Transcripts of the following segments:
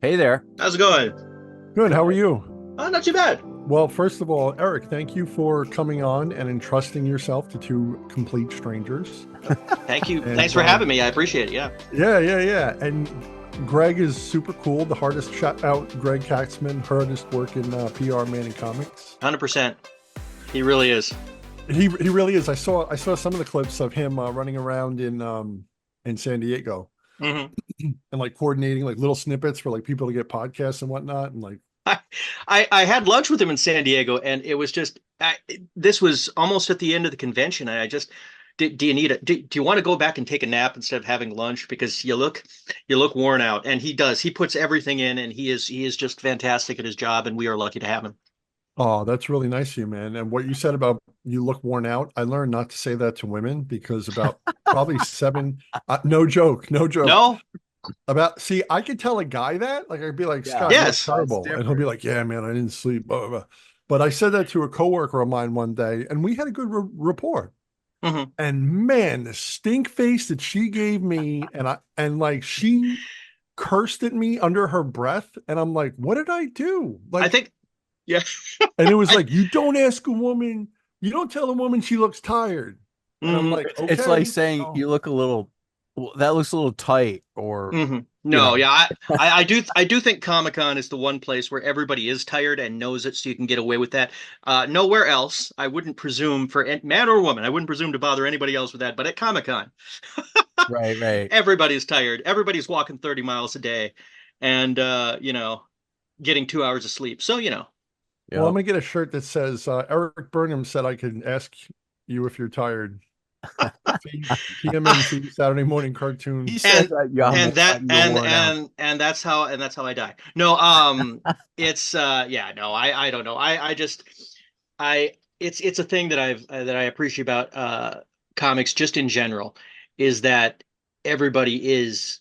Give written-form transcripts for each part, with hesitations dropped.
Hey there. How's it going? Good. How are you? Not too bad. Well, first of all, Eric, thank you for coming on and entrusting yourself to two complete strangers. Thank you. Thanks And for having me. I appreciate it. Yeah. yeah. And Greg is super cool. The hardest shout out, Greg Katzman, hardest work in PR man in comics. 100%. He really is. He really is. I saw some of the clips of him running around in San Diego hmm and like coordinating like little snippets for like people to get podcasts and whatnot. And like, I, I had lunch with him in San Diego, and it was just this was almost at the end of the convention. And I just do you need do you want to go back and take a nap instead of having lunch because you look worn out, and he does. He puts everything in, and he is just fantastic at his job, and we are lucky to have him. oh, that's really nice of you, man. And what you said about you look worn out, I learned not to say that to women because about probably seven, no joke, no joke. No. See, I could tell a guy that, like, I'd be like, Yeah, Scott, you look Yes. that's terrible. And he'll be different. like, yeah, man, I didn't sleep. Blah, blah, blah. But I said that to a coworker of mine one day, and we had a good rapport. hmm And man, the stink face that she gave me, and like she cursed at me under her breath, and I'm like, what did I do? I Like, think. Yeah. and it was I. like, you don't ask a woman, you don't tell a woman she looks tired. And I'm hmm like, It's like okay. saying Oh, you look a little, well, that looks a little tight, or, you No, know, yeah, I do think Comic-Con is the one place where everybody is tired and knows it, so you can get away with that. Nowhere else, I wouldn't presume for man or woman, I wouldn't presume to bother anybody else with that. But at Comic-Con, right, right. everybody's tired. Everybody's walking 30 miles a day, and getting 2 hours of sleep. So well, I'm Yep. gonna get a shirt that says Erik Burnham said I could ask you if you're tired. TMNT Saturday morning He cartoon said and that you how and many that times you're and worn out. and that's how I die. No, it's yeah, no, I don't know. I just I it's a thing that I appreciate about comics just in general is that everybody is,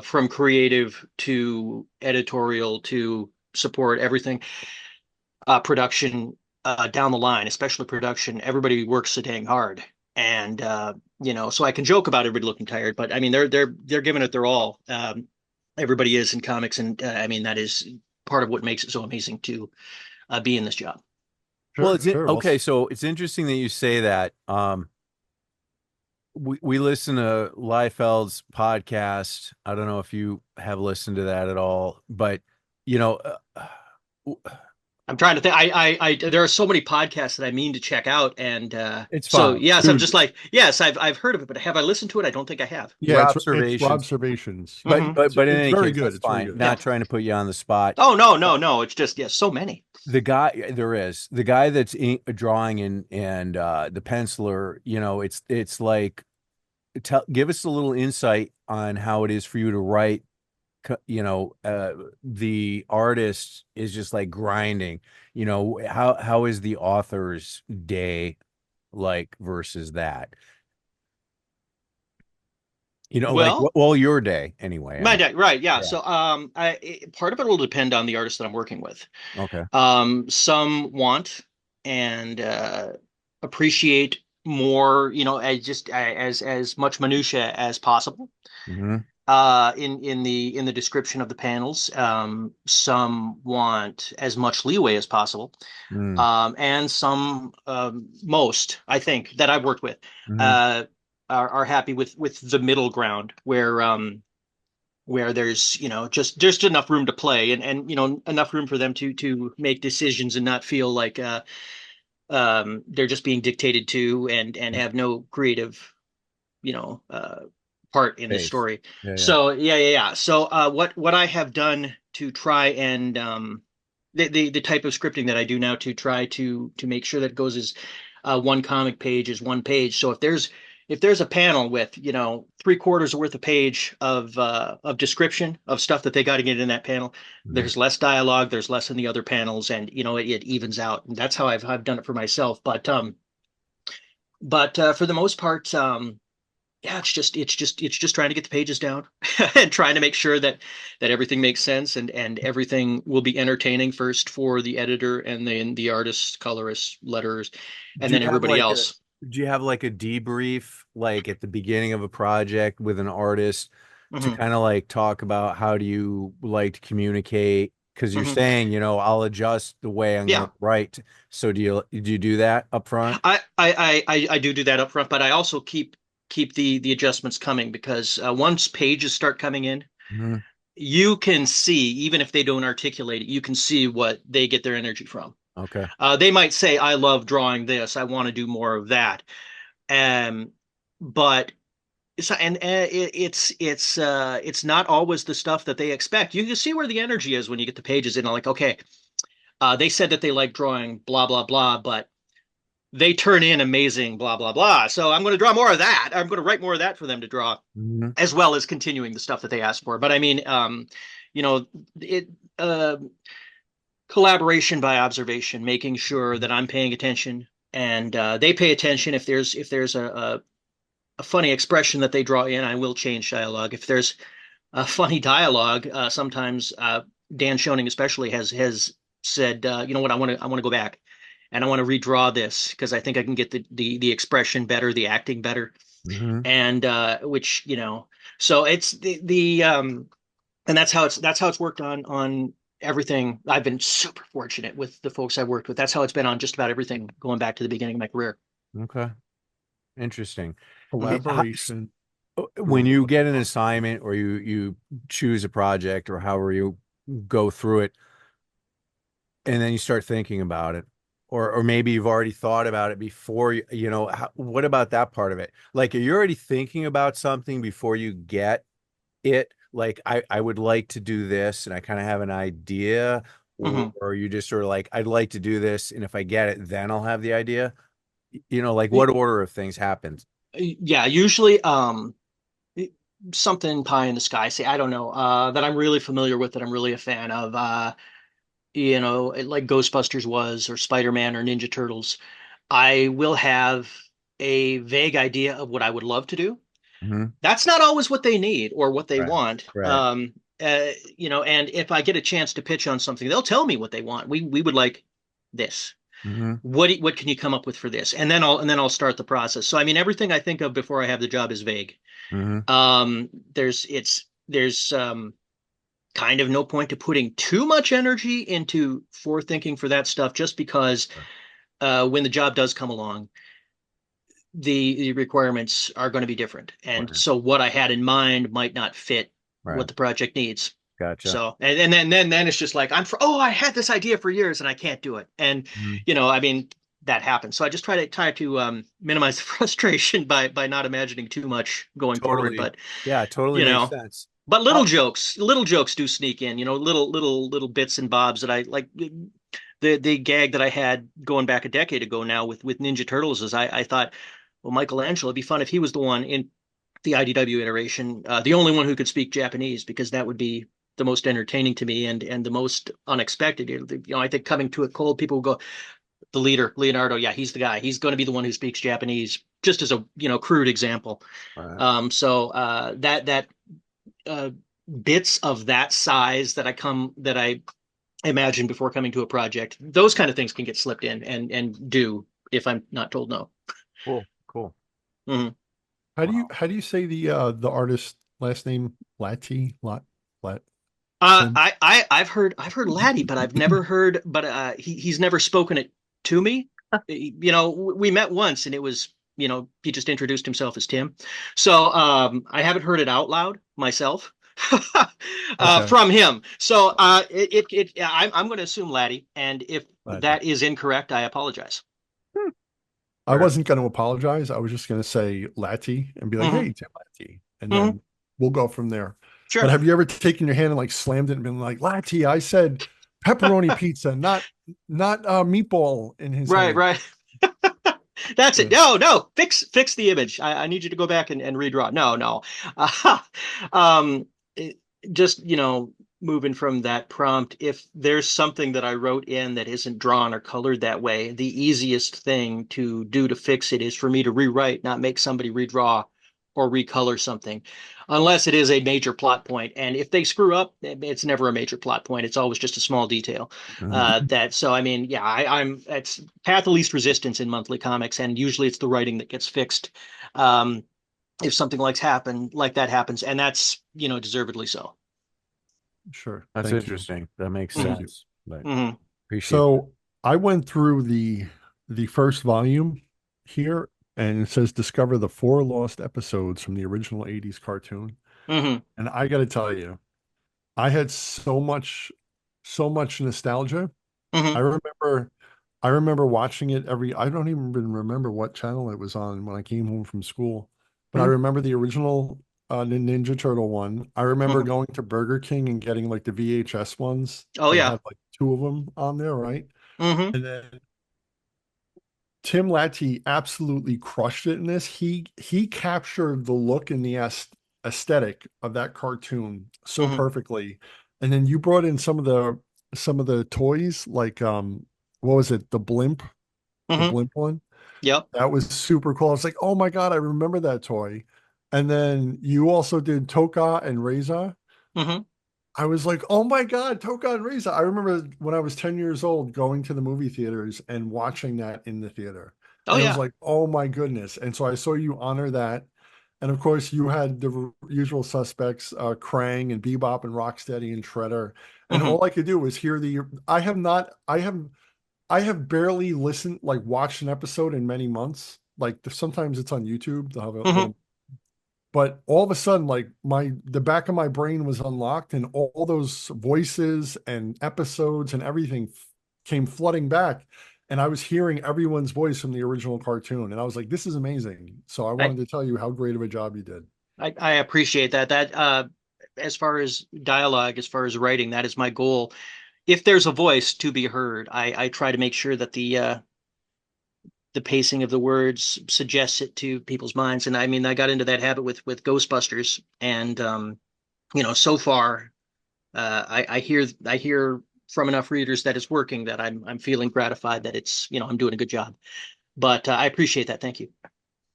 from creative to editorial to support everything, production, down the line, especially production, everybody works so dang hard. And so I can joke about everybody looking tired, but I mean they're giving it their all. Everybody is in comics, and I mean that is part of what makes it so amazing to be in this job. Well, Sure, sure. Well, okay. So it's interesting that you say that. We listen to Liefeld's podcast. I don't know if you have listened to that at all, but you know, I'm trying to think. There are so many podcasts that I mean to check out, and it's so fine, yes, I'm dude. just like yes, I've heard of it, but have I listened to it? I don't think I have. yeah, Your it's observations. observations. But hmm but in It's any very case, good. that's It's very fine. good. Yeah. Not trying to put you on the spot. Oh no, no, no. It's just yes, so many. The guy there is the guy that's drawing and the penciler. It's like give us a little insight on how it is for you to write. The artist is just like grinding. How is the author's day like versus that? Like Well, well, your day anyway. my dad, right? Yeah. Yeah. So, part of it will depend on the artist that I'm working with. Okay. Some want and appreciate more, as much minutia as possible. hmm In the description of the panels. Some want as much leeway as possible. Mm-hmm. And some, most, I think, that I've worked with, Mm-hmm. uh, are happy with the middle ground where there's just enough room to play and enough room for them to make decisions and not feel like they're just being dictated to and have no creative you know uh, part in this Face. story. Yeah, yeah. So yeah. So what I have done to try and the type of scripting that I do now to try to make sure that it goes as one comic page is one page. So if there's a panel with 3/4 worth of page of description of stuff that they got to get in that panel, Mhm. there's less dialogue, there's less in the other panels, and it evens out. And that's how I've done it for myself. But for the most part, yeah, it's just trying to get the pages down and trying to make sure that everything makes sense and everything will be entertaining first for the editor and then the artists, colorists, letters, and Do you then have everybody like a else. do you have like a debrief like at the beginning of a project with an artist to Hmm. kind of like talk about how do you like to communicate? Because you're Hmm. saying, I'll adjust the way I'm going Yeah. to write. So do you do that up front? I do that up front, but I also keep the adjustments coming because once pages start coming in, Hmm. you can see, even if they don't articulate it, you can see what they get their energy from. Okay. They might say, I love drawing this. I want to do more of that. Um, but it's not always the stuff that they expect. You can see where the energy is when you get the pages in. Like, okay, they said that they like drawing blah blah blah, but they turn in amazing blah blah blah. So I'm going to draw more of that. I'm going to write more of that for them to draw, Hmm. as well as continuing the stuff that they asked for. But I mean, you know, it uh, collaboration by observation, making sure that I'm paying attention and they pay attention. If there's a funny expression that they draw in, I will change dialogue. If there's a funny dialogue, sometimes Dan Schoening especially has said, you know what, I want to go back and I want to redraw this because I think I can get the expression better, the acting better, Hmm. and which so it's the and that's how it's worked on everything. I've been super fortunate with the folks I've worked with. That's how it's been on just about everything going back to the beginning of my career. Okay. Interesting. Collaboration. When you get an assignment or you choose a project or however you go through it, and then you start thinking about it, or maybe you've already thought about it before what about that part of it? Like, are you already thinking about something before you get it? Like, I would like to do this and I kind of have an idea, Hmm. or you just sort of like, I'd like to do this, and if I get it, then I'll have the idea. Like, what order of things happens? Yeah, usually something pie in the sky. Say, I don't know, that I'm really familiar with, that I'm really a fan of. Like Ghostbusters was, or Spider-Man, or Ninja Turtles. I will have a vague idea of what I would love to do. Hmm. That's not always what they need or what they Right. want. Right. And if I get a chance to pitch on something, they'll tell me what they want. We would like this. Hmm. What can you come up with for this? And then I'll start the process. So I mean, everything I think of before I have the job is vague. Hmm. There's kind of no point to putting too much energy into forethinking for that stuff, just because when the job does come along, the requirements are going to be different. And Right. so what I had in mind might not fit Right. what the project needs. Gotcha. So and then it's just like I had this idea for years and I can't do it. And Mhm. I mean that happens. So I just try to minimize the frustration by not imagining too much going forward. Totally. But Yeah, it totally you makes know, sense. but How, little jokes do sneak in. Little bits and bobs that I like. The gag that I had going back a decade ago now with Ninja Turtles is I thought, well, Michelangelo, it'd be fun if he was the one in the IDW iteration, the only one who could speak Japanese, because that would be the most entertaining to me and the most unexpected. I think coming to it cold, people will go, the leader, Leonardo, yeah, he's the guy. He's going to be the one who speaks Japanese, just as a crude example. right. So that uh, bits of that size that I imagine before coming to a project, those kind of things can get slipped in and do if I'm not told no. Cool. Cool. Mhm. Wow. How do you say the artist last name? Lati? Lat I've heard Laddie, but I've never heard. But he's never spoken it to me. We met once, and it was he just introduced himself as Tim. So I haven't heard it out loud myself Okay. from him. So I'm going to assume Laddie, and if Lati. that is incorrect, I apologize. Hmm. I Fair. wasn't going to apologize. I was just going to say Lati and be like, Hmm. "Hey, Tim Lati," and Hmm. then we'll go from there. But Sure. have you ever taken your hand and like slammed it and been like, "Lati, I said pepperoni pizza, not meatball in his Right. hand." Right. That's it. Yeah. No, no. Fix the image. I need you to go back and redraw. No, no. Uh, um, it- just moving from that prompt. If there's something that I wrote in that isn't drawn or colored that way, the easiest thing to do to fix it is for me to rewrite, not make somebody redraw or recolor something, unless it is a major plot point. And if they screw up, it's never a major plot point. It's always just a small detail. Mhm. So I mean, yeah, I'm it's path of least resistance in monthly comics, and usually it's the writing that gets fixed. Um, if something like that happens, and that's, deservedly so. Sure. That's Thank you. interesting. That makes Hmm. Thank you. sense. But Hmm. appreciate that. So I went through the first volume here, and it says discover the 4 lost episodes from the original 80s cartoon. Hmm. And I got to tell you, I had so much nostalgia. I Hmm. remember I remember watching it I don't even remember what channel it was on when I came home from school, but I Hmm. remember the original Ninja Turtle one. I remember Hmm. going to Burger King and getting like the VHS ones Oh and yeah. had like two of them on there, right? Hmm. And then Tim Latty absolutely crushed it in this. He captured the look and the aesthetic of that cartoon so Hmm. perfectly. And then you brought in some of the toys, like what was it? The Hmm. blimp one. Yep. That was super cool. I was like, oh my God, I remember that toy. And then you also did Toka and Reza. Hmm. I was like, oh my God, Toka and Reza. I remember when I was 10 years old going to the movie theaters and watching that in the theater. Oh And it was yeah. like, oh my goodness. And so I saw you honor that. And of course, you had the usual suspects, Krang and Bebop and Rocksteady and Shredder. And Hmm. all I could do was hear I have barely listened, like watched an episode in many months. Like sometimes it's on YouTube. They'll have a Hmm. little, but all of a sudden, like the back of my brain was unlocked, and all those voices and episodes and everything came flooding back, and I was hearing everyone's voice from the original cartoon, and I was like, "This is amazing." So I I, wanted to tell you how great of a job you did. I appreciate that. As far as dialogue, as far as writing, that is my goal. If there's a voice to be heard, I try to make sure that the pacing of the words suggests it to people's minds. And I mean, I got into that habit with Ghostbusters, and so far, I hear from enough readers that it's working, that I'm feeling gratified that I'm doing a good job. But I appreciate that. Thank you.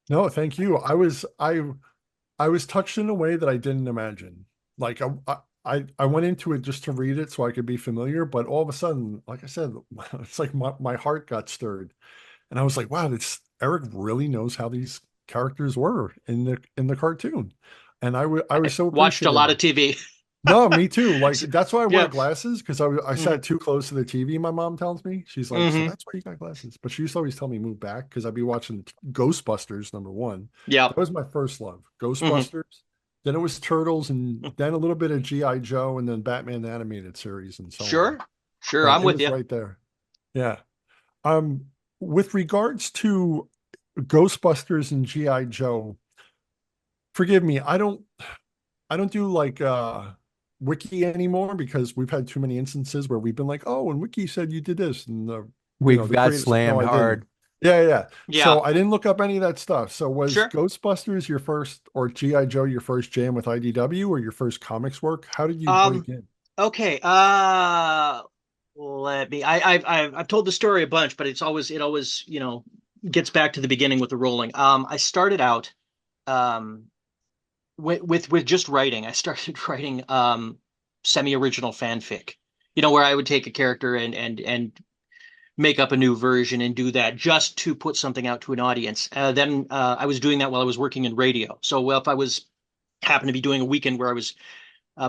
No, thank you. I was touched in a way that I didn't imagine. Like I went into it just to read it so I could be familiar, but all of a sudden, like I said, it's like my heart got stirred. And I was like, wow, this Eric really knows how these characters were in the cartoon. And I was I so watched a lot appreciative. of TV. No, me too. Like that's why I wear Yeah. glasses because I Hmm. sat too close to the TV. My mom tells me she's like, so Hmm. that's why you got glasses. But she used to always tell me move back because I'd be watching Ghostbusters number one. Yeah. That was my first love, Hmm. Ghostbusters. Then it was Turtles, and then a little bit of GI Joe, and then Batman the animated series, and so on. Sure. Sure. But I'm it with was you. right there. Yeah. Um, with regards to Ghostbusters and GI Joe, forgive me, I don't do like wiki anymore because we've had too many instances where we've been like, oh, and wiki said you did this, and We've the got creator said, no, slammed I didn't. hard. Yeah, yeah, yeah. Yeah. So I didn't look up any of that stuff. So was Sure. Ghostbusters your first, or GI Joe your first jam with IDW, or your first comics work? How did you Um. break in? Okay. Let me. I've told the story a bunch, but it always gets back to the beginning with the rolling. I started out um with just writing. I started writing semi-original fanfic. Where I would take a character and make up a new version and do that just to put something out to an audience. Then I was doing that while I was working in radio. So well, if I was happened to be doing a weekend where I was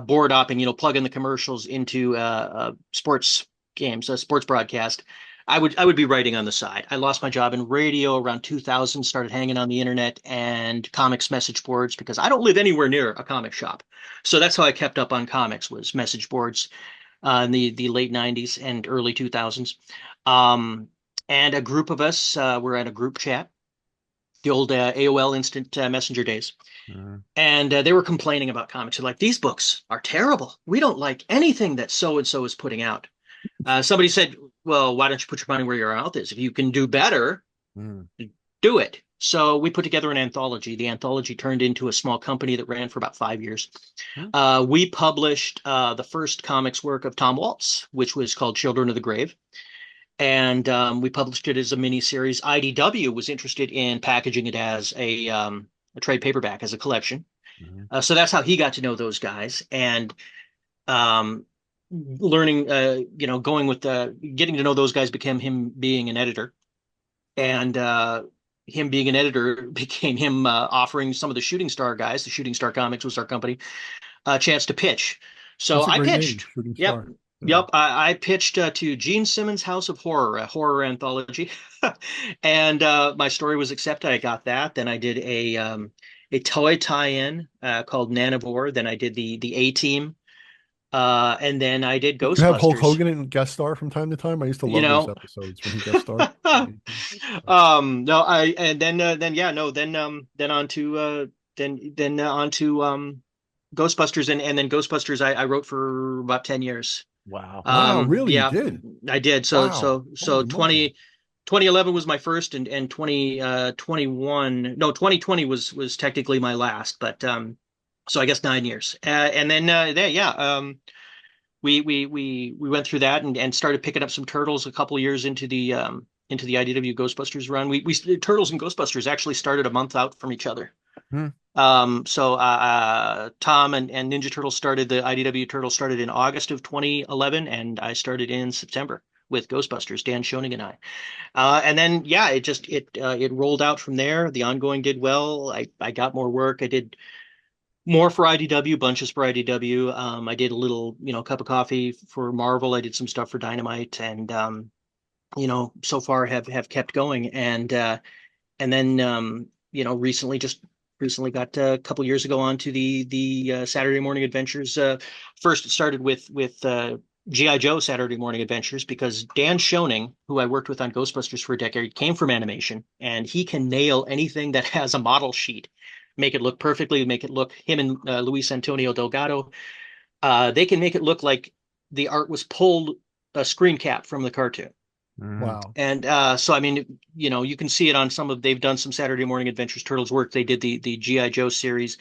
board opping, plugging the commercials into sports games, a sports broadcast, I would be writing on the side. I lost my job in radio around 2000, started hanging on the internet and comics message boards because I don't live anywhere near a comic shop. So that's how I kept up on comics, was message boards in the late 90s and early 2000s. Um, and a group of us were at a group chat, the old AOL Instant Messenger days, Mhm. and they were complaining about comics. They're like, these books are terrible. We don't like anything that so and so is putting out. Somebody said, well, why don't you put your money where your mouth is? If you can do better, Mm. do it. So we put together an anthology. The anthology turned into a small company that ran for about 5 years. Mm. We published the first comics work of Tom Waltz, which was called Children of the Grave. And we published it as a mini series. IDW was interested in packaging it as a trade paperback, as a collection. Mhm. So that's how he got to know those guys, and um, learning, going with getting to know those guys became him being an editor. And him being an editor became him offering some of the Shooting Star guys, the Shooting Star Comics was our company, a chance to pitch. So That's a I great name, pitched. Shooting Yep. Star. Yeah. Yep. I pitched to Gene Simmons' House of Horror, a horror anthology. And my story was accepted. I got that. Then I did a toy tie-in called Nanivore. Then I did the A-Team. And then I did You have Hulk Ghostbusters. Hogan and guest star from time to time. I used to You love those know, episodes when he guest starred. no, I and then yeah, no, then on to on to Ghostbusters, and then Ghostbusters I wrote for about 10 years. Wow. Wow, really? You Yeah, did? I did. Wow. So Holy moly. 2011 was my first, and 2021, no, 2020 was technically my last, but so I guess 9 years. And then yeah, we went through that and started picking up some Turtles a couple years into the IDW Ghostbusters run. We Turtles and Ghostbusters actually started a month out from each other. Hmm. So Tom and Ninja Turtles started, the IDW Turtles started in August of 2011, and I started in September with Ghostbusters, Dan Schoening and I. And then yeah, it rolled out from there. The ongoing did well. I got more work. I did more for IDW, bunches for IDW. I did a little, cup of coffee for Marvel. I did some stuff for Dynamite, and so far have kept going. And then recently got a couple years ago onto the Saturday Morning Adventures. First, it started with GI Joe Saturday Morning Adventures, because Dan Schoening, who I worked with on Ghostbusters for a decade, came from animation, and he can nail anything that has a model sheet, make it look perfectly, make it look, him and Luis Antonio Delgado, they can make it look like the art was pulled a screen cap from the cartoon. Mhm. Wow. And so, I mean, you can see it on they've done some Saturday Morning Adventures Turtles work. They did the GI Joe series,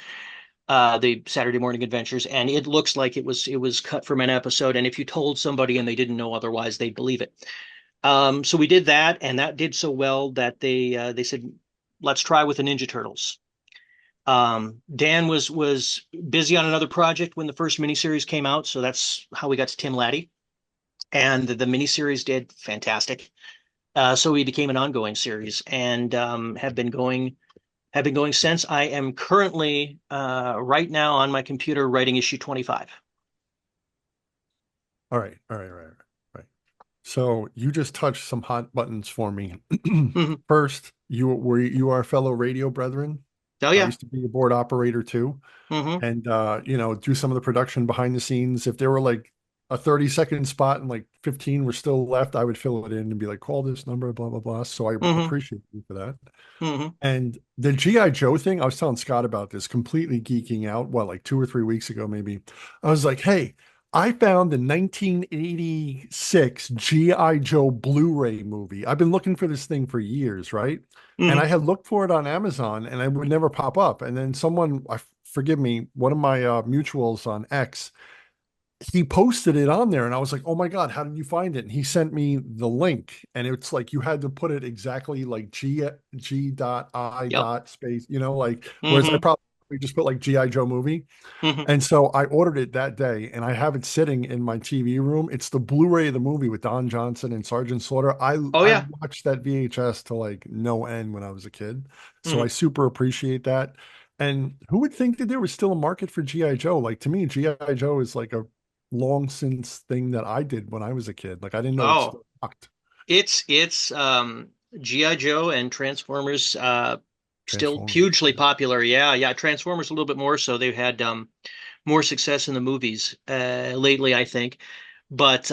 the Saturday Morning Adventures, and it looks like it was cut from an episode. And if you told somebody and they didn't know otherwise, they'd believe it. So we did that, and that did so well that they said, let's try with the Ninja Turtles. Dan was busy on another project when the first miniseries came out, so that's how we got to Tim Laddie. And the miniseries did fantastic. So we became an ongoing series, and have been going since. I am currently right now on my computer writing issue 25. All right. All right. All right. Right. So you just touched some hot buttons for me. Hmm. First, you are fellow radio brethren. Oh I yeah. used to be a board operator too, Hmm. and do some of the production behind the scenes. If there were like a 30-second spot and like 15 were still left, I would fill it in and be like, call this number, blah blah blah. So I Hmm. appreciate you for that. Hmm. And the GI Joe thing, I was telling Scott about this, completely geeking out. What, like 2 or 3 weeks ago, maybe. I was like, hey, I found the 1986 GI Joe Blu-ray movie. I've been looking for this thing for years, right? And I Hmm. had looked for it on Amazon and it would never pop up. And then someone, forgive me, one of my mutuals on X, he posted it on there and I was like, oh my God, how did you find it? And he sent me the link and it's like you had to put it exactly like G dot I Yep. dot space, like whereas I Hmm. probably just put like G.I. Joe movie. Hmm. And so I ordered it that day and I have it sitting in my TV room. It's the Blu-ray of the movie with Don Johnson and Sergeant Slaughter. I Oh I yeah. watched that VHS to like no end when I was a kid. So I Hmm. super appreciate that. And who would think that there was still a market for G.I. Joe? Like to me, G.I. Joe is like a long since thing that I did when I was a kid. Like I didn't know it Oh, still rocked. it's GI Joe and Transformers still Transformers. hugely popular. Yeah, yeah. Transformers a little bit more so. They've had more success in the movies lately, I think. But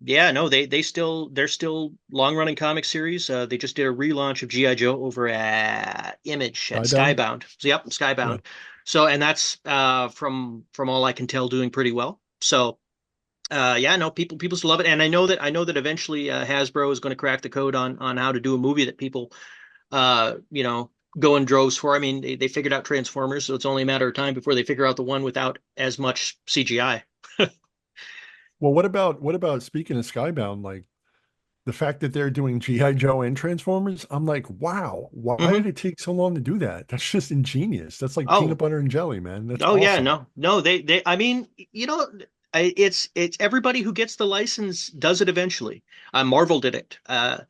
yeah, no, they're still long running comic series. They just did a relaunch of GI Joe over at Image at Skybound? Skybound. So yep, Yeah. Skybound. So and that's from all I can tell doing pretty well. So yeah, no, people still love it, and I know that eventually Hasbro is going to crack the code on how to do a movie that people uh you know go in droves for. I mean, they figured out Transformers, so it's only a matter of time before they figure out the one without as much CGI. Well, what about speaking of Skybound, like the fact that they're doing G.I. Joe and Transformers, I'm like, wow, why did Hmm. it take so long to do that? That's just ingenious. That's like peanut Oh, butter and jelly, man. That's oh yeah, awesome. no, they. I mean, it's everybody who gets the license does it eventually. Marvel did it. I'm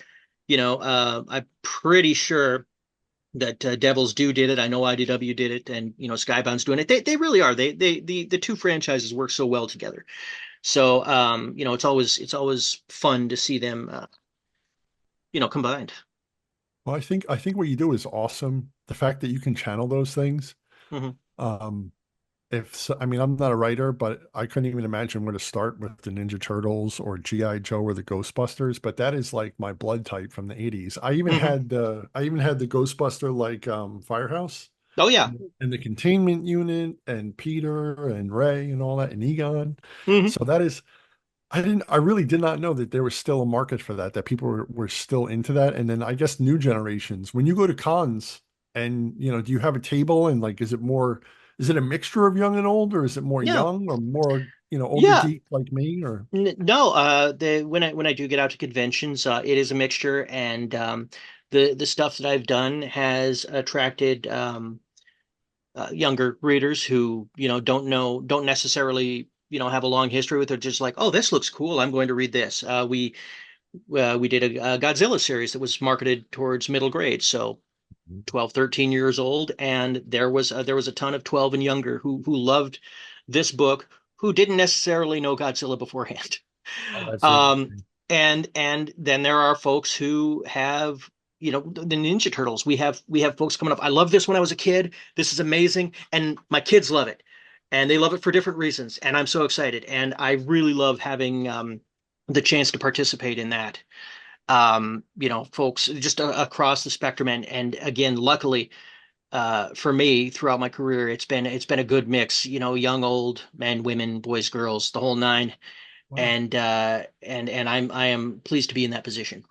pretty sure. that Devil's Due did it. I know IDW did it, and Skybound's doing it. They really are. The two franchises work so well together. So it's always fun to see them combined. Well, I think what you do is awesome. The fact that you can channel those things. Hmm. Um, if so, I mean, I'm not a writer, but I couldn't even imagine where to start with the Ninja Turtles or G.I. Joe or the Ghostbusters. But that is like my blood type from the 80s. Hmm. I even had the Ghostbuster like Firehouse Oh yeah. and the containment unit and Peter and Ray and all that and Egon. Hmm. So that is I really did not know that there was still a market for that, that people were still into that. And then I guess new generations, when you go to cons and, do you have a table and like, is it a mixture of young and old, or is it more Yeah. young or more, older Yeah. geek like me or? No, when I do get out to conventions, it is a mixture, and the stuff that I've done has attracted younger readers who don't necessarily have a long history with it. Just like, oh, this looks cool. I'm going to read this. We did a Godzilla series that was marketed towards middle grade, so 12, 13 years old, and there was a ton of 12 and younger who loved this book, who didn't necessarily know Godzilla beforehand. Oh, that's Um, interesting. and then there are folks who have, the Ninja Turtles. We have folks coming up. I love this when I was a kid. This is amazing, and my kids love it, and they love it for different reasons. And I'm so excited, and I really love having the chance to participate in that. Folks just across the spectrum, and again, luckily for me, throughout my career, it's been a good mix. Young, old, men, women, boys, girls, the whole nine, Wow. and I am pleased to be in that position.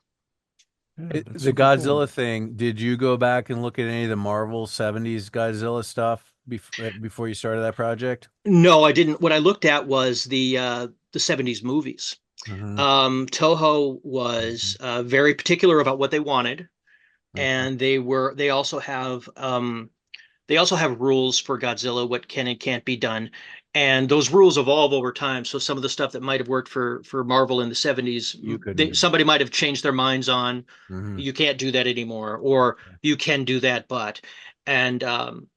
Yeah, that's The super cool. Godzilla thing, did you go back and look at any of the Marvel 70s Godzilla stuff before you started that project? No, I didn't. What I looked at was the 70s movies. Hmm. Toho was very particular about what they wanted, Okay. and they also have rules for Godzilla, what can and can't be done. And those rules evolve over time. So some of the stuff that might have worked for Marvel in the 70s, You couldn't do. somebody might have changed their minds on, Hmm. you can't do that anymore, or you can do that, but. And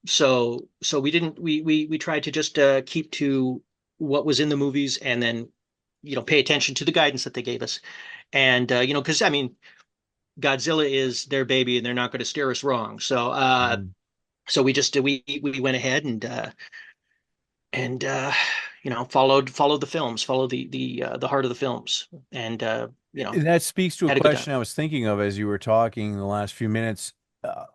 so we tried to just keep to what was in the movies, and then pay attention to the guidance that they gave us. And because I mean, Godzilla is their baby, and they're not going to steer us wrong. So we went ahead and followed the films, followed the heart of the films, and And that speaks to a had a good time. question I was thinking of as you were talking the last few minutes. Uh,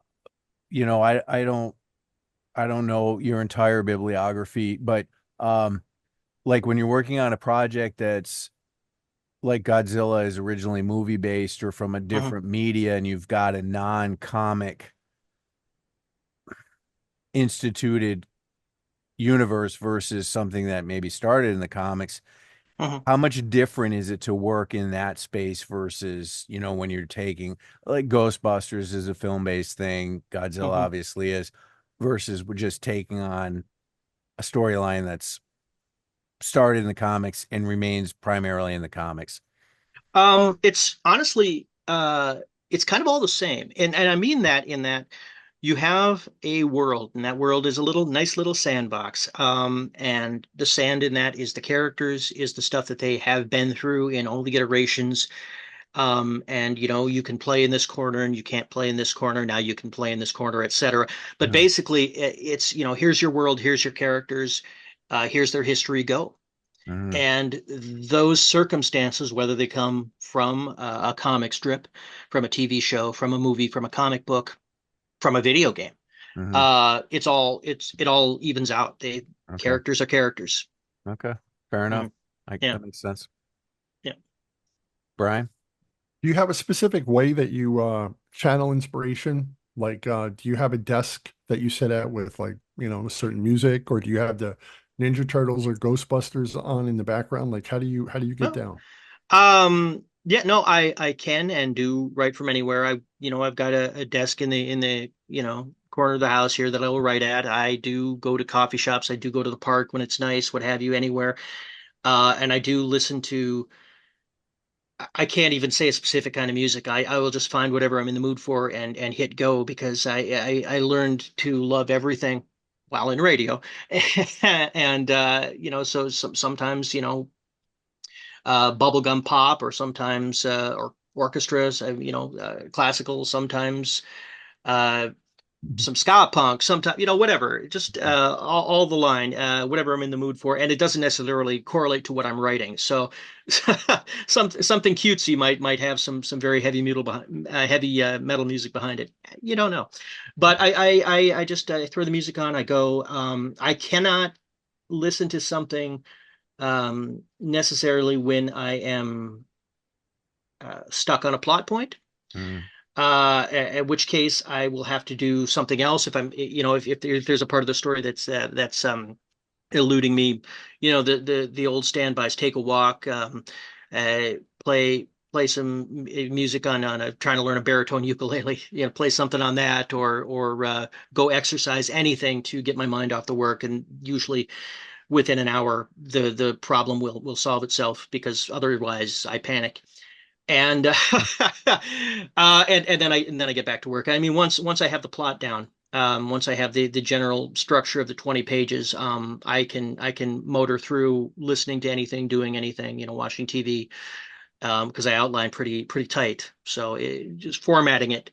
I don't know your entire bibliography, but um, like when you're working on a project that's like Godzilla is originally movie based or from a Hmm. different media, and you've got a non-comic instituted universe versus something that maybe started in the comics, Hmm. how much different is it to work in that space versus, when you're taking like Ghostbusters is a film-based thing, Godzilla Hmm. obviously is, versus we're just taking on a storyline that's started in the comics and remains primarily in the comics. It's honestly, it's kind of all the same, and I mean that in that you have a world, and that world is a nice little sandbox. And the sand in that is the characters, is the stuff that they have been through in all the iterations. And you can play in this corner, and you can't play in this corner. Now you can play in this corner, etc. But Mhm. basically, it's here's your world, here's your characters, here's their history, go. Mhm. And those circumstances, whether they come from a comic strip, from a TV show, from a movie, from a comic book, from a video game, Mhm. it all evens out. Okay. Characters are characters. Okay. Fair enough. Mhm. Yeah, That makes sense. yeah. Brian? Do you have a specific way that you channel inspiration? Like, do you have a desk that you sit at with like, certain music, or do you have the Ninja Turtles or Ghostbusters on in the background? Like, how do you get No. down? Yeah, no, I can and do write from anywhere. I've got a desk in the corner of the house here that I will write at. I do go to coffee shops. I do go to the park when it's nice, what have you, anywhere. And I do listen to I can't even say a specific kind of music. I will just find whatever I'm in the mood for and hit go because I learned to love everything while in radio. And so sometimes, bubblegum pop, or sometimes or orchestras, classical, sometimes uh some ska punk, sometimes, whatever, just all the line, whatever I'm in the mood for, and it doesn't necessarily correlate to what I'm writing. So, something cutesy might have some very heavy metal music behind it. You don't know, but I just throw the music on. I go. I cannot listen to something necessarily when I am stuck on a plot point, Mm. at which case I will have to do something else if I'm, if there's a part of the story that's eluding me, the old standbys: take a walk, uh, play some music on a trying to learn a baritone ukulele, play something on that, or go exercise, anything to get my mind off the work. And usually within an hour, the problem will solve itself, because otherwise I panic. And and then I get back to work. I mean, once I have the plot down, once I have the general structure of the 20 pages, I can motor through, listening to anything, doing anything, watching TV, because I outline pretty tight. So just formatting it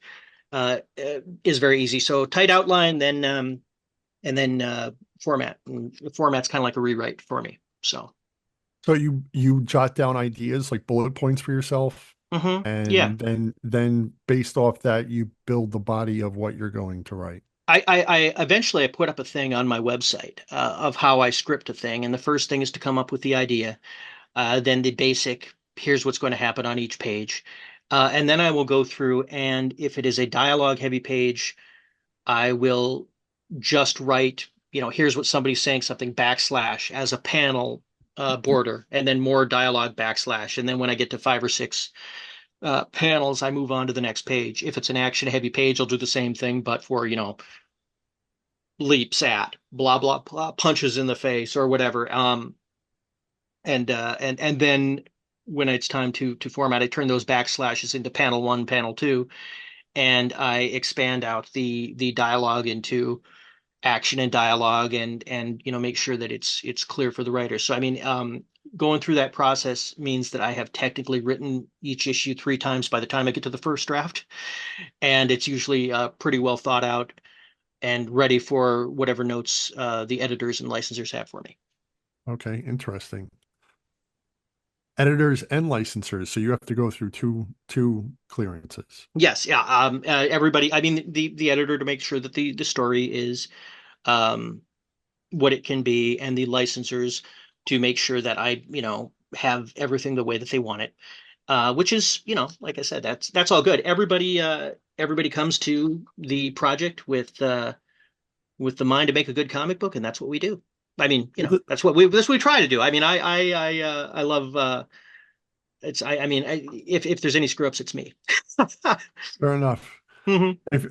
is very easy. So tight outline, then format. And the format's kind of like a rewrite for me. So. So you jot down ideas like bullet points for yourself, Yeah. and then based off that you build the body of what you're going to write. I eventually I put up a thing on my website of how I script a thing, and the first thing is to come up with the idea, then the basic, here's what's going to happen on each page, and then I will go through, and if it is a dialogue heavy page, I will just write, here's what somebody's saying, something backslash as a panel border, and then more dialogue backslash, and then when I get to five or six panels, I move on to the next page. If it's an action heavy page, I'll do the same thing, but for, leaps at, blah blah blah, punches in the face, or whatever. And then when it's time to format, I turn those backslashes into panel one, panel two, and I expand out the dialogue into action and dialogue, and make sure that it's clear for the writer. So I mean, going through that process means that I have technically written each issue three times by the time I get to the first draft, and it's usually pretty well thought out and ready for whatever notes the editors and licensors have for me. Okay, interesting. Editors and licensors, so you have to go through two clearances. Yes, yeah. Everybody. I mean, the editor to make sure that the story is um, what it can be, and the licensors to make sure that I, have everything the way that they want it. Which is, like I said, that's all good. Everybody comes to the project with the mind to make a good comic book, and that's what we do. I mean, that's what we try to do. I mean, I love I mean, if there's any screw ups, it's me. Fair enough. Hmm. If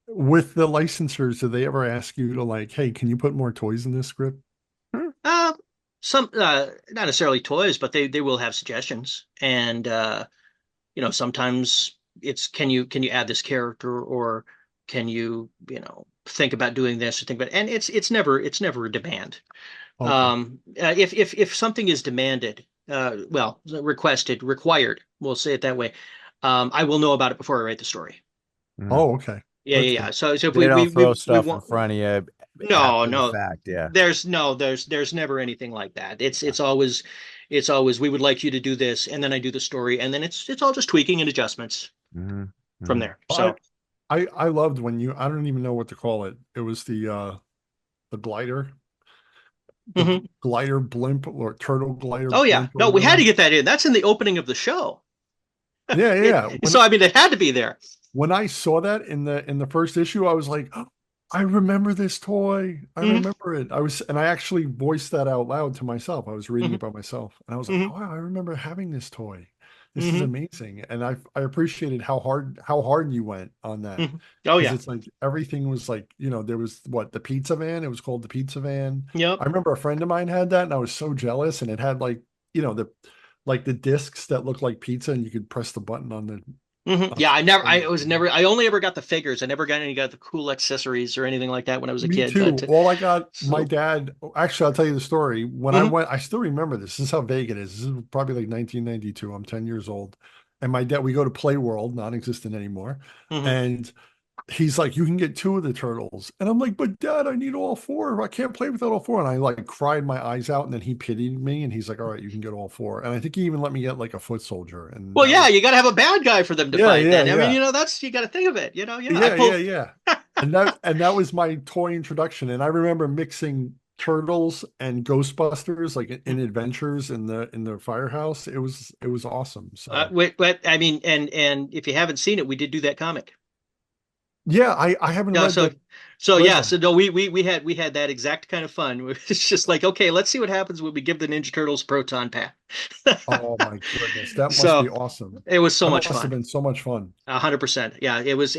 with the licensors, do they ever ask you to like, hey, can you put more toys in this script? Uh, some not necessarily toys, but they will have suggestions, and sometimes it's, can you add this character, or can you think about doing this, or think about, and it's never a demand. Okay. If something is demanded, well, requested, required, we'll say it that way, I will know about it before I write the story. Mm. Oh, okay. Yeah, yeah, That's yeah. good. So if They don't throw we stuff in want, front of you no, after the no, fact. Yeah. there's never anything like that. It's always we would like you to do this, and then I do the story, and then it's all just tweaking and adjustments Hmm. from Hmm. there. I So. I loved when I don't even know what to call it. It was the glider, Mhm. glider blimp or turtle glider Oh yeah, blimp or no, we had to whatever. get that in. That's in the opening of the show. Yeah, yeah, It, yeah. so I mean, it had to be there. When I saw that in the first issue, I was like, oh, I remember this toy. I Hmm. remember it. I actually voiced that out loud to myself. I was reading Hmm. it by myself, and I was like, Hmm. oh, wow, I remember having this toy. This is Hmm. amazing. And I appreciated how hard you went on that. Hmm. Oh Because yeah. it's like everything was like, there was what, the pizza van. It was called the pizza van. Yep. I remember a friend of mine had that, and I was so jealous. And it had like, the like the discs that look like pizza, and you could press the button on the. Yeah, On I only ever got the figures. I never got the cool accessories or anything like that when I was a Me kid. too. But All I got, my so, dad, actually, I'll tell you the story. When I mhm, went, I still remember this. This is how vague it is. This is probably like 1992. I'm 10 years old. And my dad, we go to Play World, non-existent anymore. mhm. And he's like, you can get two of the turtles. And I'm like, but dad, I need all four. I can't play without all four. And I like cried my eyes out. And then he pitied me and he's like, all right, you can get all four. And I think he even let me get like a foot soldier. And Well, that yeah, was, you got to have a bad guy for them to yeah, fight. yeah, Then I mean, yeah. that's you got to think of it. Yeah, I Yeah, yeah, pulled. yeah. And that was my toy introduction. And I remember mixing Turtles and Ghostbusters like in adventures in the firehouse. It was awesome. So Wait, but I mean, and if you haven't seen it, we did do that comic. yeah, I haven't Yeah, read so that. no, we had that exact kind of fun. It's just like, okay, let's see what happens when we give the Ninja Turtles proton pack. Oh my goodness, that must be So awesome. it was so That much must have fun. been so much fun. 100%. Yeah, it was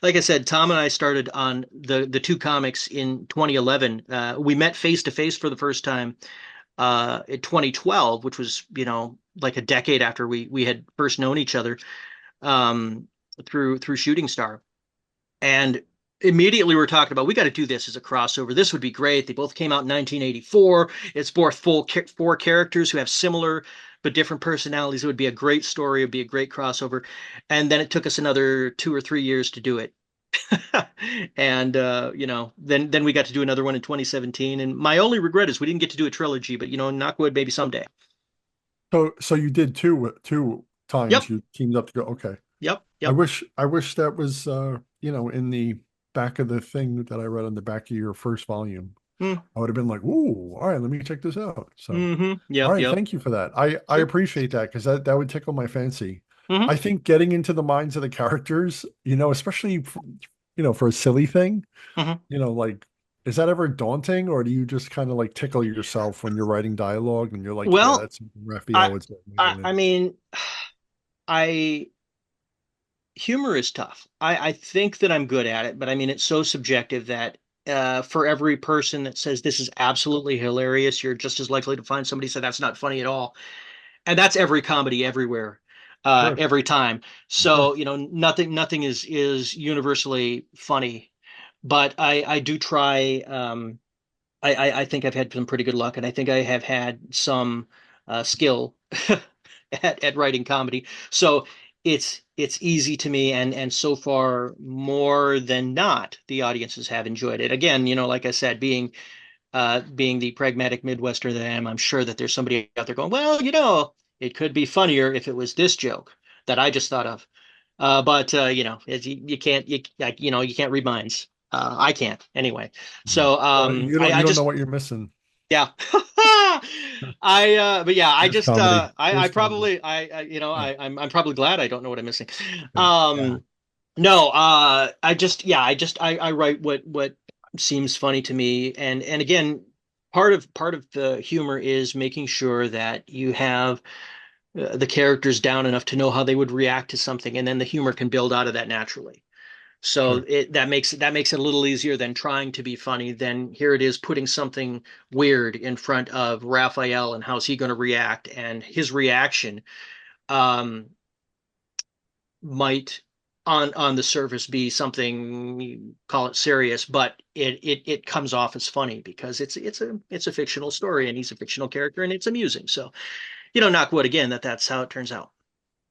like I said, Tom and I started on the two comics in 2011. We met face to face for the first time in 2012, which was, like a decade after we had first known each other um through Shooting Star. And immediately we're talking about we got to do this as a crossover. This would be great. They both came out in 1984. It's both four characters who have similar but different personalities. It would be a great story. It would be a great crossover. And then it took us another 2 or 3 years to do it. And then we got to do another one in 2017. And my only regret is we didn't get to do a trilogy, but knock wood, maybe someday. So you did two times Yep, you teamed up to go. Okay. yep, I yep. wish I wish that was in the back of the thing that I read on the back of your first volume. Mm, I would have been like, ooh, all right, let me check this out. So all yep, right, yep. thank you for that. I Sure. appreciate that because that would tickle my fancy. Hmm. I think getting into the minds of the characters, especially for a silly thing, Hmm. like is that ever daunting or do you just kind of like tickle yourself when you're writing dialogue and you're like, yeah, Well, that's something Raphael I, would say. I mean, I humor is tough. I think that I'm good at it, but I mean, it's so subjective that for every person that says this is absolutely hilarious, you're just as likely to find somebody say that's not funny at all. And that's every comedy everywhere, Sure, every time. sure. So, nothing is universally funny, but I do try. I think I've had some pretty good luck, and I think I have had some skill at writing comedy. So it's easy to me, and so far more than not, the audiences have enjoyed it. Again, like I said, being the pragmatic Midwestern that I am, I'm sure that there's somebody out there going, well, it could be funnier if it was this joke that I just thought of. But you can't you can't read minds. I can't anyway. So Well, you don't I you don't know just what you're missing. yeah. But yeah, I Here's just comedy. I Here's comedy. probably I Yeah, I'm probably glad I don't know what I'm missing. yeah, yeah. No, I just yeah, I write what seems funny to me, and again, part of the humor is making sure that you have the characters down enough to know how they would react to something, and then the humor can build out of that naturally. So Sure. that makes it a little easier than trying to be funny. Then here it is putting something weird in front of Raphael and how's he going to react, and his reaction um, might on the surface be something call it serious, but it comes off as funny because it's a fictional story and he's a fictional character and it's amusing. So knock wood again that's how it turns out.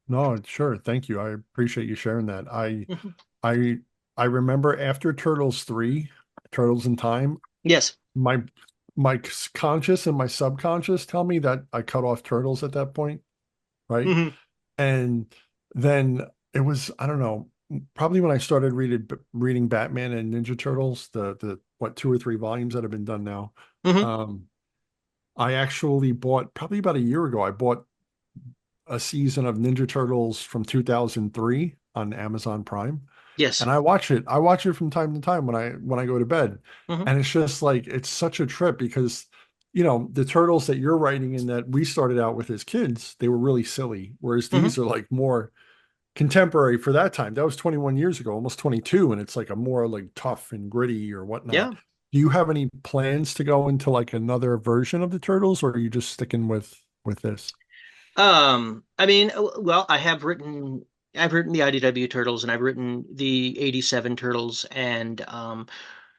No, sure. Thank you. I appreciate you sharing that. Mhm. I I remember after Turtles 3, Turtles in Time, Yes. my my conscious and my subconscious tell me that I cut off Turtles at that point, right? Hmm. And then it was, I don't know, probably when I started reading Batman and Ninja Turtles, the what 2 or 3 volumes that have been done now. Hmm. Um, I actually bought probably about a year ago, I bought a season of Ninja Turtles from 2003 on Amazon Prime. Yes. And I watch it from time to time when I go to bed. Hmm. And it's just like it's such a trip because the turtles that you're writing and that we started out with as kids, they were really silly. Whereas Hmm. these are like more contemporary for that time. That was 21 years ago, almost 22, and it's like a more like tough and gritty or whatnot. Yeah. Do you have any plans to go into like another version of the turtles, or are you just sticking with this? I mean, well, I've written the IDW Turtles and I've written the 87 Turtles and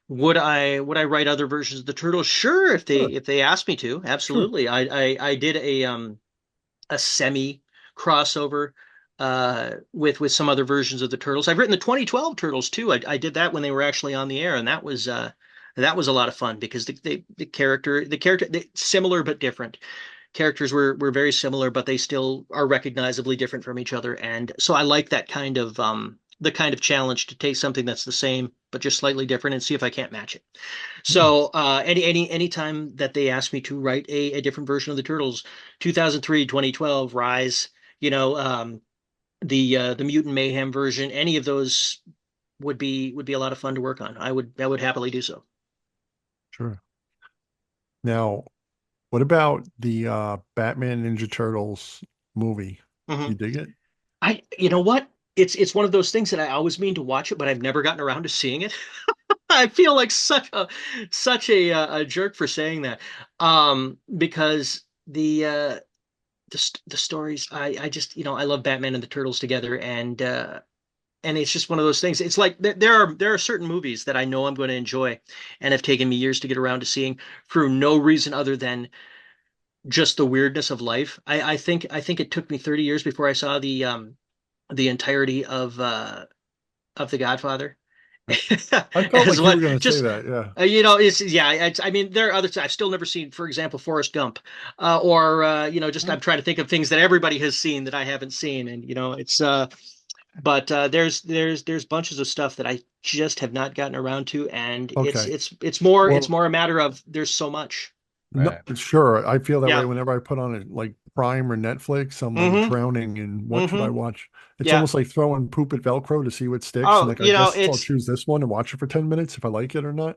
would I write other versions of the Turtles? Sure, Sure, if they asked me to. sure. Absolutely. I did a semi crossover with some other versions of the Turtles. I've written the 2012 Turtles too. I did that when they were actually on the air and that was a lot of fun because similar but different characters were very similar, but they still are recognizably different from each other. And so I like that kind of the kind of challenge to take something that's the same but just slightly different and see if I can't match it. Yeah, So any time that they ask me to write a different version of the Turtles, 2003, 2012, Rise, you know, the Mutant Mayhem version, any of those would be a lot of fun to work on. I would happily do so. sure. Now, what about the Batman Ninja Turtles movie? Mhm. You dig it? You know what? It's one of those things that I always mean to watch it, but I've never gotten around to seeing it. I feel like such a jerk for saying that, because the stories I just I love Batman and the Turtles together, and it's just one of those things. It's like there are certain movies that I know I'm going to enjoy, and have taken me years to get around to seeing for no reason other than just the weirdness of life. I think it took me 30 years before I saw the entirety of The Godfather. I felt As like you were what going to say just that. Yeah. it's yeah I mean there are others I've still never seen, for example Forrest Gump, or just I'm trying to think of things that everybody has seen that I haven't seen, and it's but there's bunches of stuff that I just have not gotten around to, and Okay. it's Well, more a matter of there's so much. no, Right. sure. I feel that way Yeah. whenever I put on it like Prime or Netflix. I'm like Mm-hmm. drowning in what should I Mm-hmm. watch? It's Yeah. almost like throwing poop at Velcro to see what sticks. And Oh, like, I guess I'll it's choose this one and watch it for 10 minutes if I like it or not.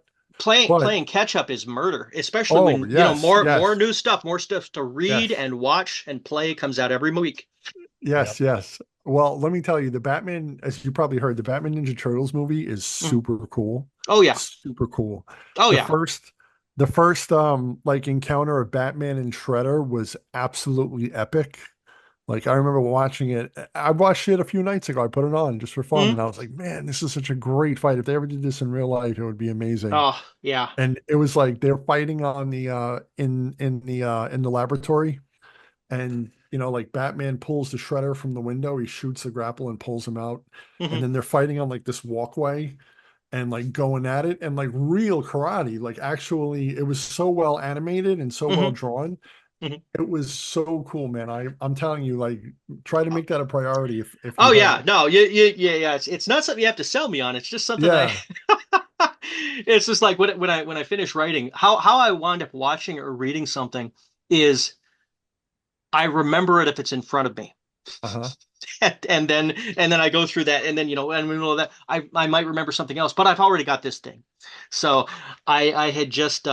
But playing catch up is murder, especially oh, when yes, more yes, new stuff, more stuff to read yes, and watch and play comes out every week. Yep. yes, yes. Well, let me tell you, the Batman, as you probably heard, the Batman Ninja Turtles movie is Mhm. super cool. Oh yeah. Super cool. Oh The yeah. first the first like encounter of Batman and Shredder was absolutely epic. Like I remember watching it. I watched it a few nights ago. I put it on just for fun, and Mhm. I was like, "Man, this is such a great fight. If they ever did this in real life, it would be amazing." Oh yeah. And it was like they're fighting on the in the laboratory, and like Batman pulls the Shredder from the window. He shoots the grapple and pulls him out, and Hmm. then they're fighting on like this walkway and like going at it and like real karate. Like actually, it was so well animated and so well Hmm. drawn. Hmm. It was so cool, man. I'm telling you, like, try to make that a priority if you Oh have yeah. it. No, yeah. It's not something you have to sell me on. It's just something I. Yeah. It's just like when I finish writing, how I wind up watching or reading something is I remember it if it's in front of me. Uh-huh. And then I go through that, and then and in the middle of that, I might remember something else, but I've already got this thing. So I had just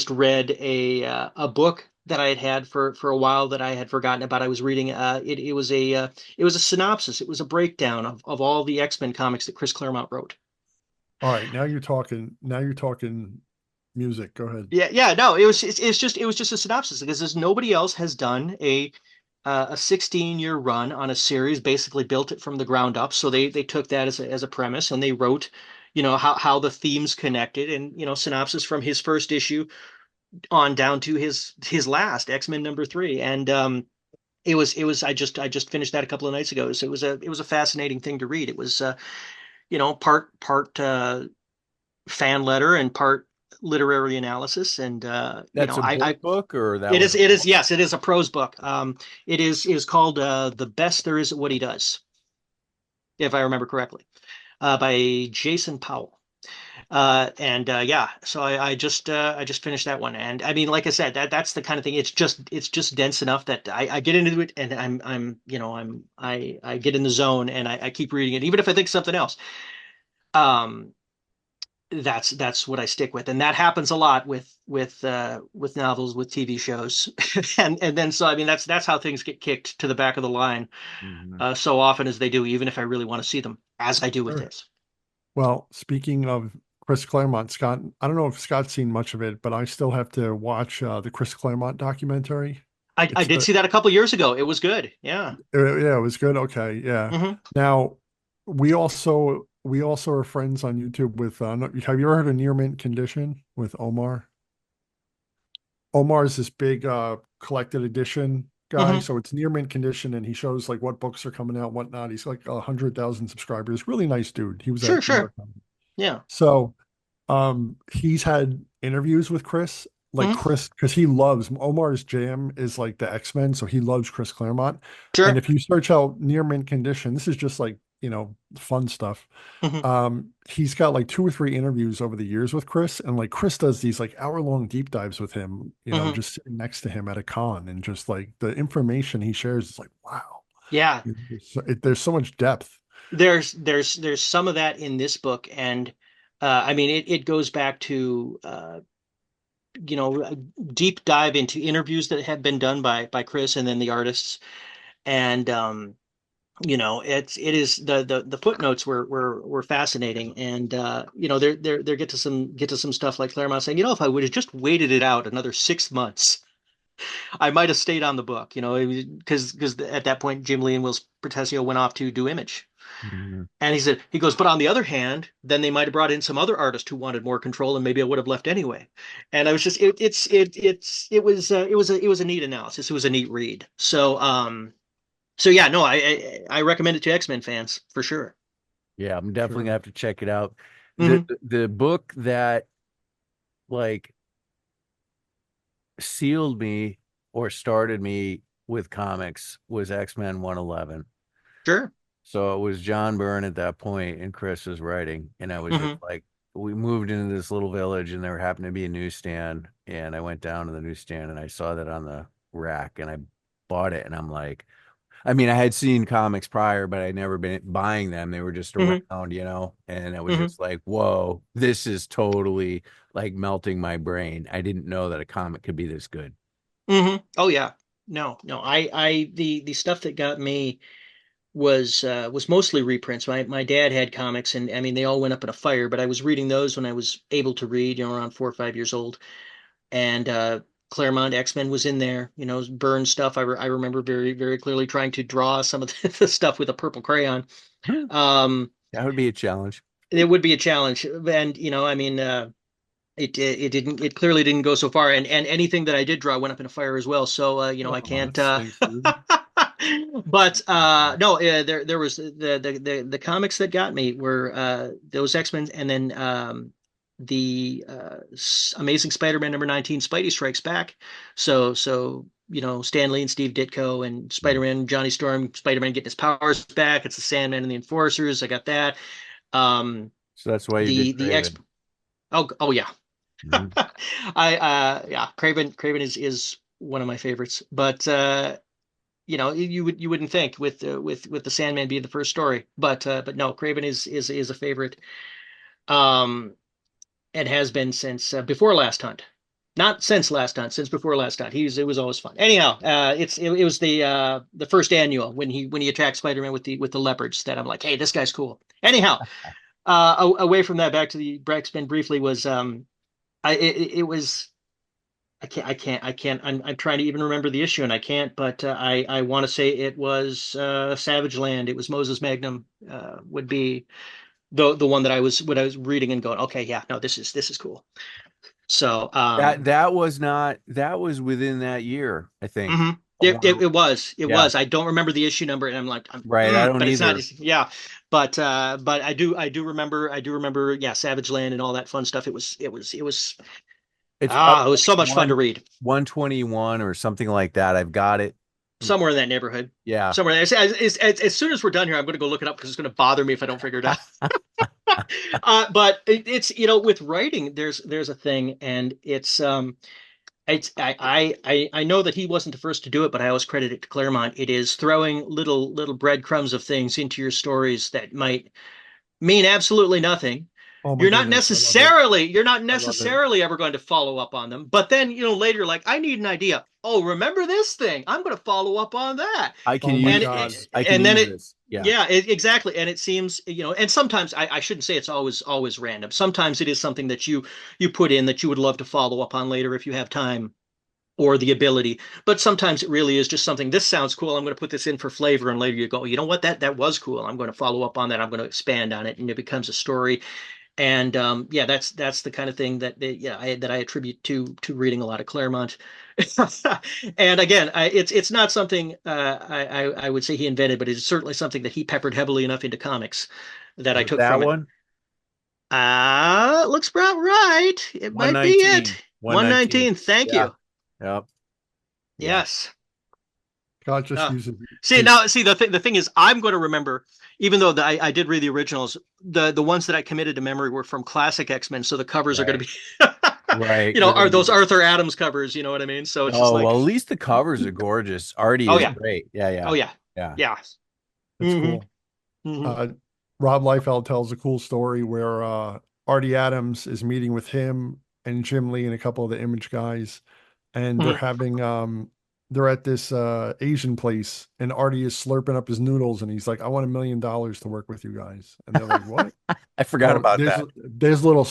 read a book that I had had for a while that I had forgotten about. I was reading it was a synopsis. It was a breakdown of all the X-Men comics that Chris Claremont wrote. All right. Now you're talking. Now you're talking music. Go ahead. Yeah, no, it was just a synopsis because nobody else has done a 16-year run on a series, basically built it from the ground up. So they took that as a premise and they wrote, how the themes connected, and synopsis from his first issue on down to his last X-Men #3. And I just finished that a couple of nights ago. So it was a fascinating thing to read. It was part fan letter and part literary analysis, and That's a I book, or that was a it is book? yes, it is a prose book. It is called The Best There Is at What He Does, if I remember correctly, by Jason Powell. And yeah, so I just finished that one, and I mean, like I said, that's the kind of thing. It's just dense enough that I get into it, and I get in the zone, and I keep reading it, even if I think something else. Um, that's what I stick with, and that happens a lot with novels, with TV shows, and then so I mean that's how things get kicked to the back of the line Mhm. so often as they do, even if I really want to see them, as I do with Sure. this. Well, speaking of Chris Claremont, Scott, I don't know if Scott's seen much of it, but I still have to watch the Chris Claremont documentary. I It's did see that a couple years ago. It was good. Yeah. yeah, it was good. Okay, yeah. Hmm. Now we also are friends on YouTube with have you ever heard of Near Mint Condition with Omar? Omar is this big collected edition guy, Hmm. so it's near mint condition, and he shows like what books are coming out, whatnot. He's like 100,000 subscribers. Really nice dude. He was Sure, at New sure. York Comic. Yeah. So he's had interviews with Chris, like Hmm. Chris, because he loves Omar's jam is like the X-Men, so he loves Chris Claremont. And Sure. if you search out near mint condition, this is just like, fun stuff. Hmm. He's got like 2 or 3 interviews over the years with Chris, and like Chris does these like hour-long deep dives with him, Hmm. just sitting next to him at a con, and just like the information he shares is like, wow, Yeah. there's so much depth. There's some of that in this book, and I mean it goes back to a deep dive into interviews that have been done by Chris and then the artists, and it is the footnotes were fascinating, and there get to some stuff like Claremont saying, if I would have just waited it out another 6 months, I might have stayed on the book, because at that point Jim Lee and Will Portesio went off to do Image. Mhm. And he goes, but on the other hand, then they might have brought in some other artist who wanted more control, and maybe I would have left anyway. And I was just, it was a neat analysis. It was a neat read. So yeah, no, I recommend it to X-Men fans for sure. Yeah, I'm definitely gonna Sure. have to check it out. The Hmm. the book that like sealed me or started me with comics was X-Men 111. Sure. So it was John Byrne at that point and Chris was writing. And I was just Hmm. like, we moved into this little village and there happened to be a newsstand. And I went down to the newsstand and I saw that on the rack and I bought it. And I'm like, I mean, I had seen comics prior, but I'd never been buying them. They were just Hmm. around, and it was Hmm. just like, whoa, this is totally like melting my brain. I didn't know that a comic could be this good. Hmm. Oh yeah. No, no. The stuff that got me was mostly reprints. My dad had comics, and I mean they all went up in a fire, but I was reading those when I was able to read, around 4 or 5 years old. And Claremont X-Men was in there, Burn stuff. I remember very, very clearly trying to draw some of the stuff with a purple crayon. Um, That would be a challenge. it would be a challenge, and I mean, it clearly didn't go so far, and anything that I did draw went up in a fire as well. So I Oh, can't. that stinks, dude. But no, there was the comics that got me were those X-Men, and then the Amazing Spider-Man number 19, Spidey Strikes Back. So Stan Lee and Steve Ditko and Spider-Man, Johnny Storm, Spider-Man getting his powers back. It's the Sandman and the Enforcers. I got that. Um, So that's why you did the X. Craven. Oh yeah. Mhm. Yeah, Craven is one of my favorites, but you wouldn't think with the Sandman being the first story, but no, Craven is a favorite. Um, and has been since before Last Hunt. Not since Last Hunt, since before Last Hunt. It was always fun. Anyhow, it was the first annual when he attacked Spider-Man with the leopards that I'm like, hey, this guy's cool. Anyhow, away from that, back to the X-Men briefly was it was I can't I'm trying to even remember the issue and I can't, but I want to say it was Savage Land. It was Moses Magnum would be the one that I was reading and going, okay, yeah, no, this is cool. So, That was within that year, I think. mhm. I It want was it Yeah, was. I don't remember the issue number, and I'm like, right. I don't but it's not. either. Yeah, but I do remember. Yeah, Savage Land and all that fun stuff. It's probably It was like so much fun to read. 121 or something like that. I've got it. Somewhere in that neighborhood. Yeah. Somewhere there. As soon as we're done here, I'm going to go look it up because it's going to bother me if I don't figure it out. But it's with writing, there's a thing, and I know that he wasn't the first to do it, but I always credit it to Claremont. It is throwing little breadcrumbs of things into your stories that might mean absolutely nothing. Oh my You're not goodness, I love it. necessarily you're not I love it. necessarily ever going to follow up on them, but then later you're like, I need an idea. Oh, remember this thing? I'm going to follow up on that, Oh my God. I can and then use it. this. Yeah. Yeah, exactly. And it seems, and sometimes I shouldn't say it's always random. Sometimes it is something that you put in that you would love to follow up on later if you have time. or the ability. But sometimes it really is just something, this sounds cool. I'm going to put this in for flavor. And later you go, you know what, that was cool. I'm going to follow up on that. I'm going to expand on it. And it becomes a story. And yeah, that's the kind of thing that I attribute to reading a lot of Claremont. And again, it's not something I would say he invented, but it's certainly something that he peppered heavily enough into comics that Is I it took that from it. one? Looks about right. It might be it. 119. 119. 119. Thank Yeah. you. Yep. Yeah. Yes. God just Uh, uses see his. now, see the thing is, I'm going to remember, even though I did read the originals, the ones that I committed to memory were from classic X-Men, so the covers are going Right. to be, Right. you know, They're are gonna those be. Arthur Adams covers? You know what I mean? So it's just Oh, like, well, at least the covers are gorgeous. Artie oh is yeah, great. Yeah, oh yeah. yeah, Yeah. yeah. It's Hmm. cool. Hmm. Uh, Rob Liefeld tells a cool story where Artie Adams is meeting with him and Jim Lee and a couple of the Image guys, and they're Hmm. having they're at this Asian place, and Artie is slurping up his noodles, and he's like, "I want $1 million to work with you guys," and they're like, "What?" I forgot Oh, about there's that. there's little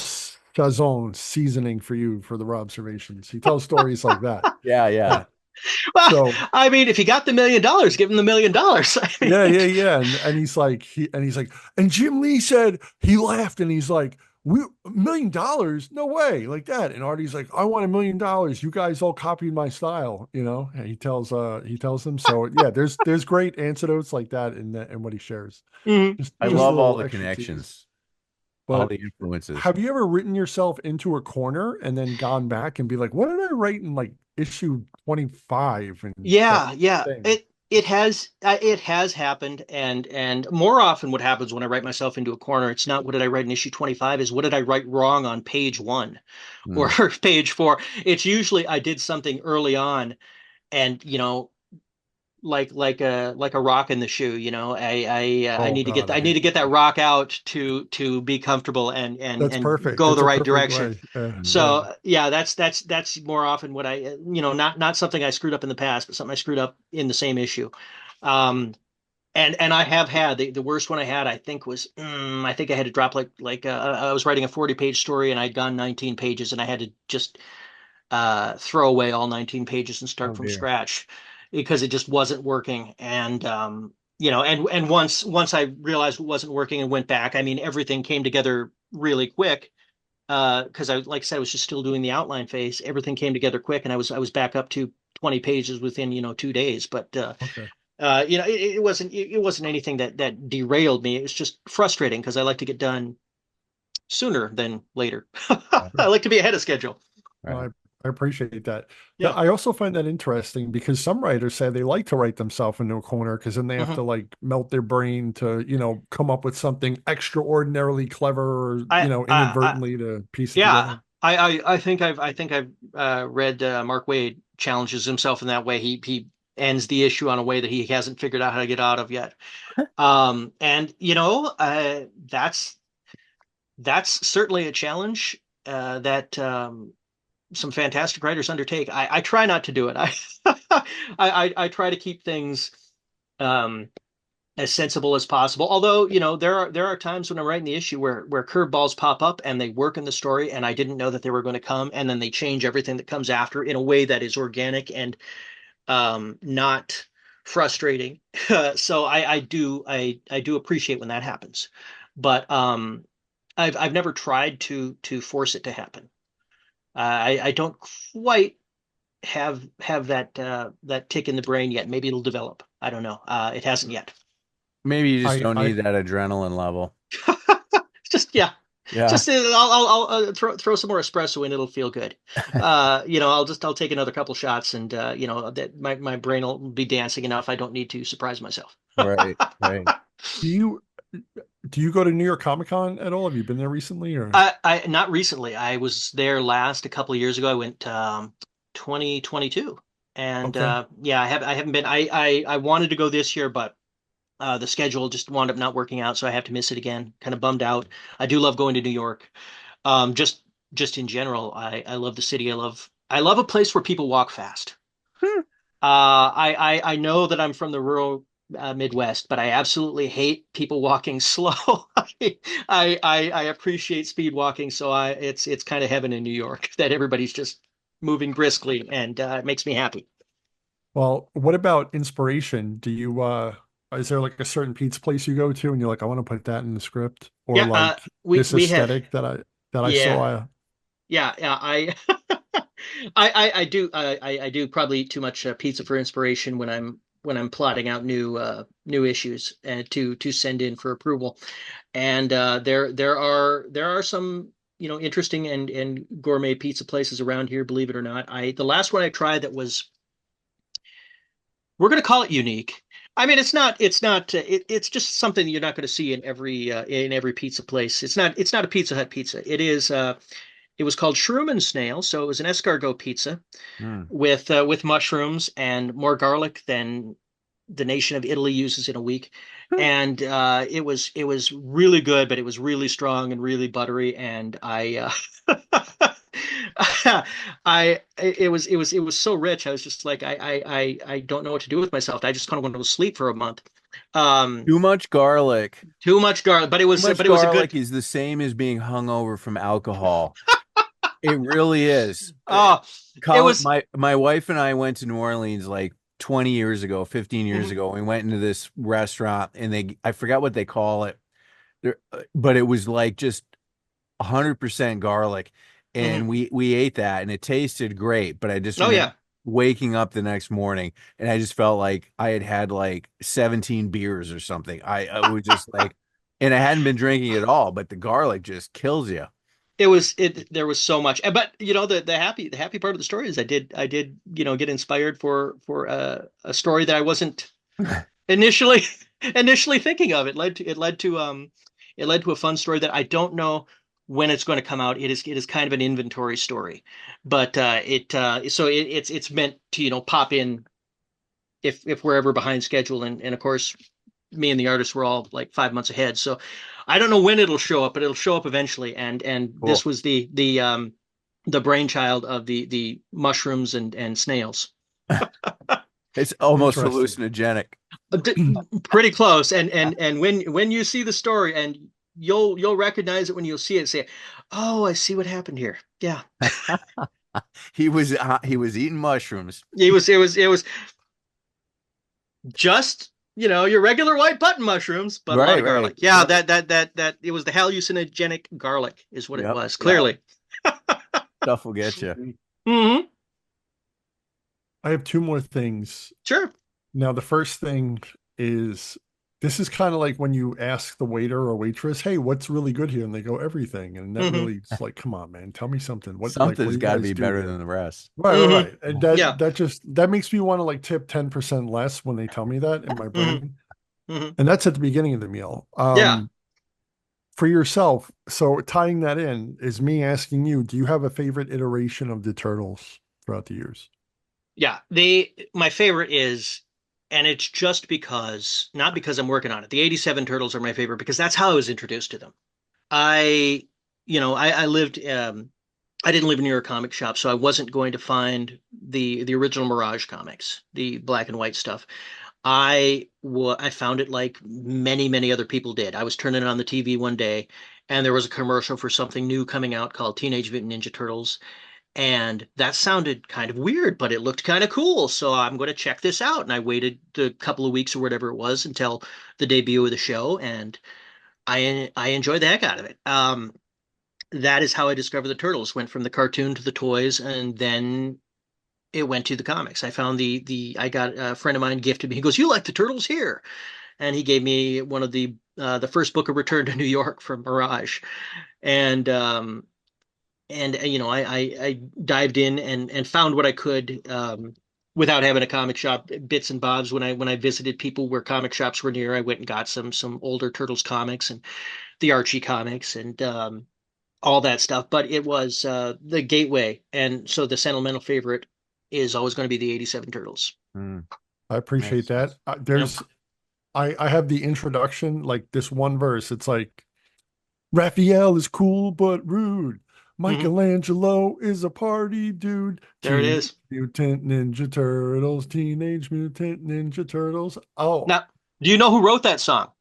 Chazon seasoning for you for the observations. He tells stories like that. Yeah, Yeah. yeah. Well, So I mean, if you got the $1 million, give him the $1 million. I yeah, mean, yeah, yeah. And he's like, and Jim Lee said he laughed and he's like, we $1 million? No way, like that. And Artie's like, I want $1 million. You guys all copied my style, you know. And he tells them. So yeah, there's great anecdotes like that in what he shares. mhm. I Just a Mhm. love all little the extra tease. connections, all But the influences. have you ever written yourself into a corner and then gone back and be like, what did I write in like issue 25 and that Yeah, yeah. thing? It has happened, and more often what happens when I write myself into a corner, it's not what did I write in issue 25, is what did I write wrong on page one or Hmm. page four. It's usually I did something early on, and like a rock in the shoe. I Oh need to get God, I need to get that rock out to be comfortable and that's and perfect. go the That's a right perfect direction. way. Yeah, Hmm. yeah. So yeah, that's more often what not something I screwed up in the past, but something I screwed up in the same issue. Um, and I have had the worst one I had, I think was I think I had to drop I was writing a 40-page story and I'd gone 19 pages and I had to just throw away all 19 pages and Oh start from dear. scratch because it just wasn't working. And and once I realized it wasn't working and went back, I mean everything came together really quick because like I said, I was just still doing the outline phase. Everything came together quick, and I was back up to 20 pages within 2 days. But Okay. it wasn't anything that derailed me. It was just frustrating because I like to get done sooner than later. I like to be ahead of schedule. No, Right. I appreciate that. Yeah. I also find that interesting because some writers say they like to write themselves into a corner because then they have Hmm. to like melt their brain to, come up with something extraordinarily clever or, I inadvertently to piece it yeah. together. I think I've read Mark Waid challenges himself in that way. He ends the issue on a way that he hasn't figured out how to get out of yet. And that's certainly a challenge that some fantastic writers undertake. I try not to do it. I try to keep things um, as sensible as possible. Although, there are times when I'm writing the issue where curveballs pop up and they work in the story, and I didn't know that they were going to come, and then they change everything that comes after in a way that is organic and not frustrating. So I do appreciate when that happens, but I've never tried to force it to happen. I don't quite have that tick in the brain yet. Maybe it'll develop. I don't know. It hasn't yet. Maybe you just I, don't I, need that adrenaline level. Just yeah. Yeah. Just I'll throw some more espresso in. It'll feel good. I'll take another couple shots, and that my brain will be dancing enough. I don't need to surprise myself. Right. Right. do you, do you go to New York Comic Con at all? Have you been there recently or? I not recently. I was there last a couple of years ago. I went 2022, and Okay. yeah, I haven't been. I wanted to go this year, but the schedule just wound up not working out, so I have to miss it again. Kind of bummed out. I do love going to New York. Just in general, I love the city. I love a place where people walk fast. I know that I'm from the rural Midwest, but I absolutely hate people walking slow. I appreciate speed walking, so it's kind of heaven in New York that everybody's just moving briskly, and it makes me happy. Well, what about inspiration? Do you is there like a certain pizza place you go to and you're like, I want to put that in the script? Or Yeah, like this we have aesthetic that I saw? yeah yeah. I do I do probably eat too much pizza for inspiration when I'm plotting out new issues and to send in for approval. And there are some interesting and gourmet pizza places around here, believe it or not. I the last one I tried that was, we're going to call it unique. I mean, it's just something you're not going to see in every pizza place. It's not a Pizza Hut pizza. It was called Shroom and Snail, so it was an escargot pizza Mm. with mushrooms and more garlic than the nation of Italy uses in a week. And it was really good, but it was really strong and really buttery. And it was so rich. I was just like, I don't know what to do with myself. I just kind of went to sleep for a month. Um, Too much garlic. Too much garlic, Too much but it was a garlic good. is the same as being hungover from alcohol. It really is. Oh, it Colin, was. my wife and I went to New Orleans like 20 years ago, 15 years Mhm, ago. We went into this restaurant and I forgot what they call it. There, but it was like just 100% garlic. mhm. And we ate that and it tasted great. But I just Oh remember yeah. waking up the next morning and I just felt like I had had like 17 beers or something. I was just like, and I hadn't been drinking at all, but the garlic just kills you. There was so much. But the happy part of the story is I did get inspired for a story that I wasn't initially initially thinking of. It led to a fun story that I don't know when it's going to come out. It is kind of an inventory story, but it's meant to pop in if we're ever behind schedule. And of course, me and the artist were all like 5 months ahead. So I don't know when it'll show up, but it'll show up eventually. And this Cool. was the brainchild of the mushrooms and snails. It's almost Interesting. hallucinogenic. Pretty close. And when you see the story, and you'll recognize it when you'll see it, say, "Oh, I see what happened here." Yeah. He was eating mushrooms. It was just your regular white button mushrooms, but a lot Right, of right. garlic. Yeah, Yep. that it was the hallucinogenic garlic is what it Yep. was, Yep. clearly. Stuff will get you. Hmm. I have two more things. Sure. Now, the first thing is this is kind of like when you ask the waiter or waitress, "Hey, what's really good here?" And they go, "Everything." And that Hmm. really is like, come on, man, tell me something. What Something's do you got to guys be do better here? than the rest. Right, right, Hmm. right. And Yeah. that makes me want to like tip 10% less when they tell me that in my Hmm. brain. Hmm. And that's at the beginning of the meal. Yeah. For yourself, so tying that in is me asking you, do you have a favorite iteration of the Turtles throughout the years? Yeah. My favorite is, and it's just because, not because I'm working on it. The 87 Turtles are my favorite because that's how I was introduced to them. I, I lived, I didn't live near a comic shop, so I wasn't going to find the original Mirage comics, the black and white stuff. I found it like many other people did. I was turning it on the TV one day, and there was a commercial for something new coming out called Teenage Mutant Ninja Turtles, and that sounded kind of weird, but it looked kind of cool. So I'm going to check this out. And I waited a couple of weeks or whatever it was until the debut of the show, and I enjoyed the heck out of it. That is how I discovered the Turtles. Went from the cartoon to the toys, and then it went to the comics. I found the I got a friend of mine gifted me. He goes, "You like the Turtles here?" And he gave me one of the first book of Return to New York from Mirage, and I dived in and found what I could, without having a comic shop, bits and bobs. When I visited people where comic shops were near, I went and got some older Turtles comics and the Archie comics and all that stuff. But it was the gateway, and so the sentimental favorite is always going to be the 87 Turtles. Mm, I appreciate makes that. sense. Yep. I have the introduction, like this one verse. It's like, Raphael is cool but rude. Hmm. Michelangelo is a party dude. There it Teenage is. Mutant Ninja Turtles, Teenage Mutant Ninja Turtles. Oh, Now, do you know who wrote that song?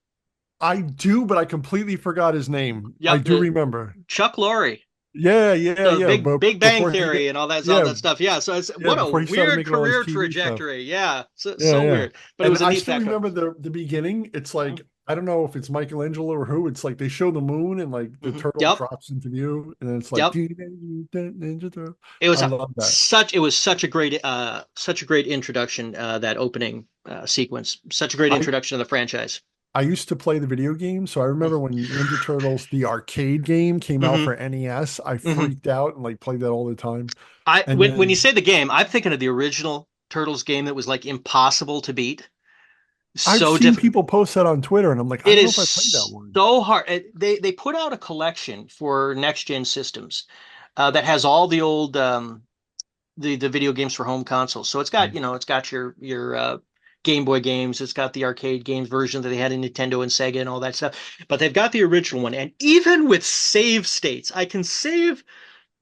I do, but I completely forgot his name. I Yep, do remember. Chuck Lorre. So yeah. big But Big Bang before he did, Theory and all yeah, that stuff. Yeah. So it's yeah, what a before he started weird making all his career TV stuff. trajectory. Yeah. So, Yeah, so yeah. weird, but it And was a I neat still background. remember the beginning. It's Mhm, like I don't know if it's Michelangelo or who. It's like they show the moon and like the mhm. turtle Yep. drops into view, and then it's like Yep. Teenage Mutant Ninja Turtle. It was I love that. it was such a great introduction, that opening sequence. Such a great I introduction to the franchise. I used to play the video game, so I remember when Ninja Turtles, the arcade game, came out Hmm. for NES. I Hmm. freaked out and like played that all the time. I And when you then say the game, I'm thinking of the original Turtles game that was like impossible to beat. I've So seen difficult. people post that on Twitter, and I'm like, I It don't know is if I played that one. so hard. They put out a collection for next gen systems, that has all the old, the video games for home consoles. So it's got, it's got your Game Boy games, it's got the arcade games version that they had in Nintendo and Sega and all that stuff. But they've got the original one, and even with save states, I can save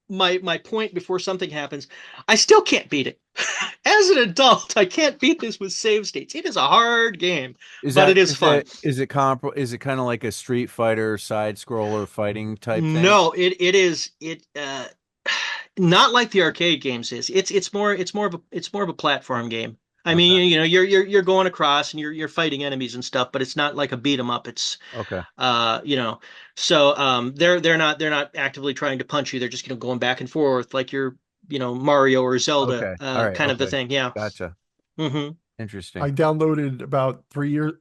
my point before something happens. I still can't beat it. As an adult, I can't beat this with save states. It is a hard game, but it is fun. is it kind of like a Street Fighter side scroller fighting type thing? No, it is it not like the arcade games is. It's more of a platform game. I Okay. mean, you're going across and you're fighting enemies and stuff, but it's not like a beat 'em up. It's Okay. you know, so they're not actively trying to punch you. They're just going back and forth like you're, Mario or Zelda, Okay. All right. kind of the Okay. thing. Yeah. Gotcha. Hmm. I Interesting. downloaded about 3 or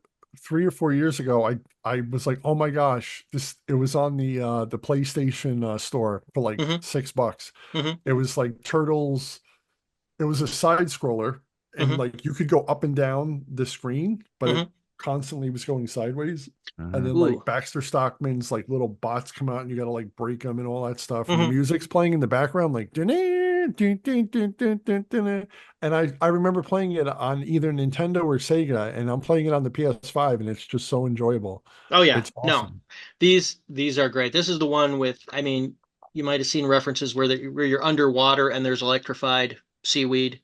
4 years ago. I was like, oh my gosh, this it was on the PlayStation store for like Hmm. $6. Hmm. It was like Turtles. It was a side scroller, and Hmm. like you could go up and down the screen, but it Hmm. constantly was going sideways. And Hmm. then like Ooh. Baxter Stockman's like little bots come out and you gotta like break them and all that stuff. And the Hmm. music's playing in the background, like dun, dun, dun, dun, dun, dun, dun, dun. And I remember playing it on either Nintendo or Sega, and I'm playing it on the PS5, and it's just so enjoyable. Oh yeah. It's No. awesome. These are great. This is the one with, I mean, you might have seen references where you're underwater and there's electrified seaweed.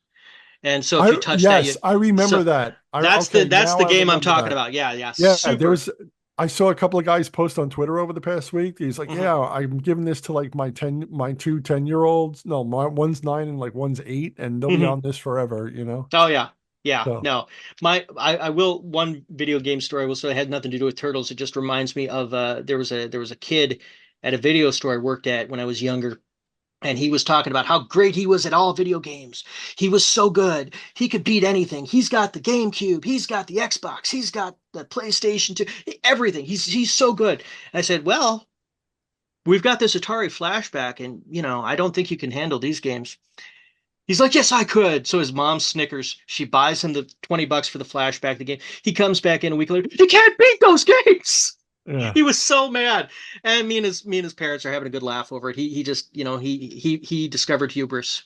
And so if you touch that, Yes, I remember so that. that's Okay, that's now the I game I'm remember talking that. about. Yeah, yeah. Yeah, there Super. was. I saw a couple of guys post on Twitter over the past week. He's like, Hmm. "Yeah, I'm giving this to like my two 10-year olds. No, my one's 9 and like one's 8, and they'll be Hmm. on this forever, you know." Oh yeah. Yeah. So No. I will, one video game story will, so it had nothing to do with turtles. It just reminds me of, there was a kid at a video store I worked at when I was younger. And he was talking about how great he was at all video games. He was so good. He could beat anything. He's got the GameCube. He's got the Xbox. He's got the PlayStation 2. Everything. He's so good. And I said, well, we've got this Atari flashback, and I don't think you can handle these games. He's like, yes, I could. So his mom snickers. She buys him the $20 for the flashback, the game. He comes back in a week later. You can't beat those games. yeah, He was so mad. And me and his parents are having a good laugh over it. He just, he discovered hubris.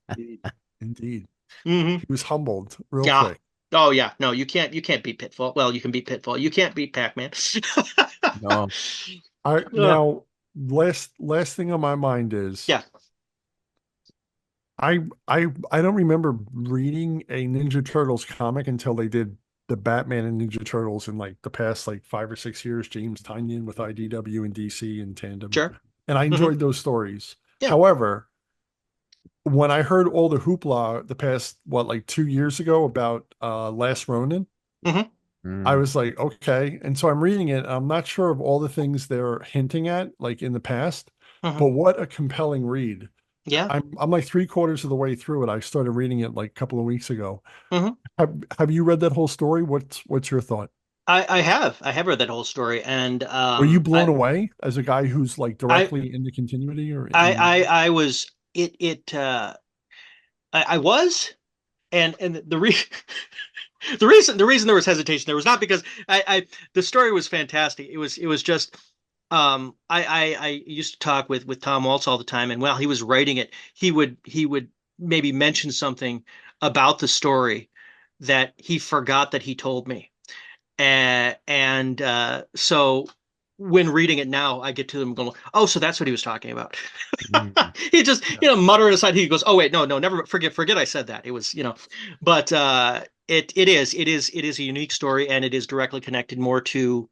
indeed, indeed. Hmm. He was humbled real Yeah. quick. Oh yeah. No, you can't beat Pitfall. Well, you can beat Pitfall. You can't beat Pac-Man. No. I Ugh. now last thing on my mind is Yeah. I don't remember reading a Ninja Turtles comic until they did the Batman and Ninja Turtles in like the past like 5 or 6 years. James Tynion with IDW and DC in tandem, Sure. and I Hmm. enjoyed those stories. Yeah. However, when I heard all the hoopla the past what like 2 years ago about Last Ronin, Hmm. I Mm. was like, okay. And so I'm reading it. I'm not sure of all the things they're hinting at, like in the past, Hmm. but what a compelling read. Yeah. I'm like 3/4 of the way through it. I started reading it like a couple of weeks ago. Hmm. Have you read that whole story? What's your thought? I have read that whole story, and Were you blown away as a guy who's like I directly in the continuity or I in? I was it I was, and the reason there was hesitation there was not because the story was fantastic. It was just, I used to talk with Tom Waltz all the time, and while he was writing it, he would maybe mention something about the story that he forgot that he told me. And so when reading it now, I get to them going, oh, so that's what he was talking about. Mm. He just, Yeah. muttering aside, he goes, oh wait, no, no, never, forget I said that. It was, but it is a unique story, and it is directly connected more to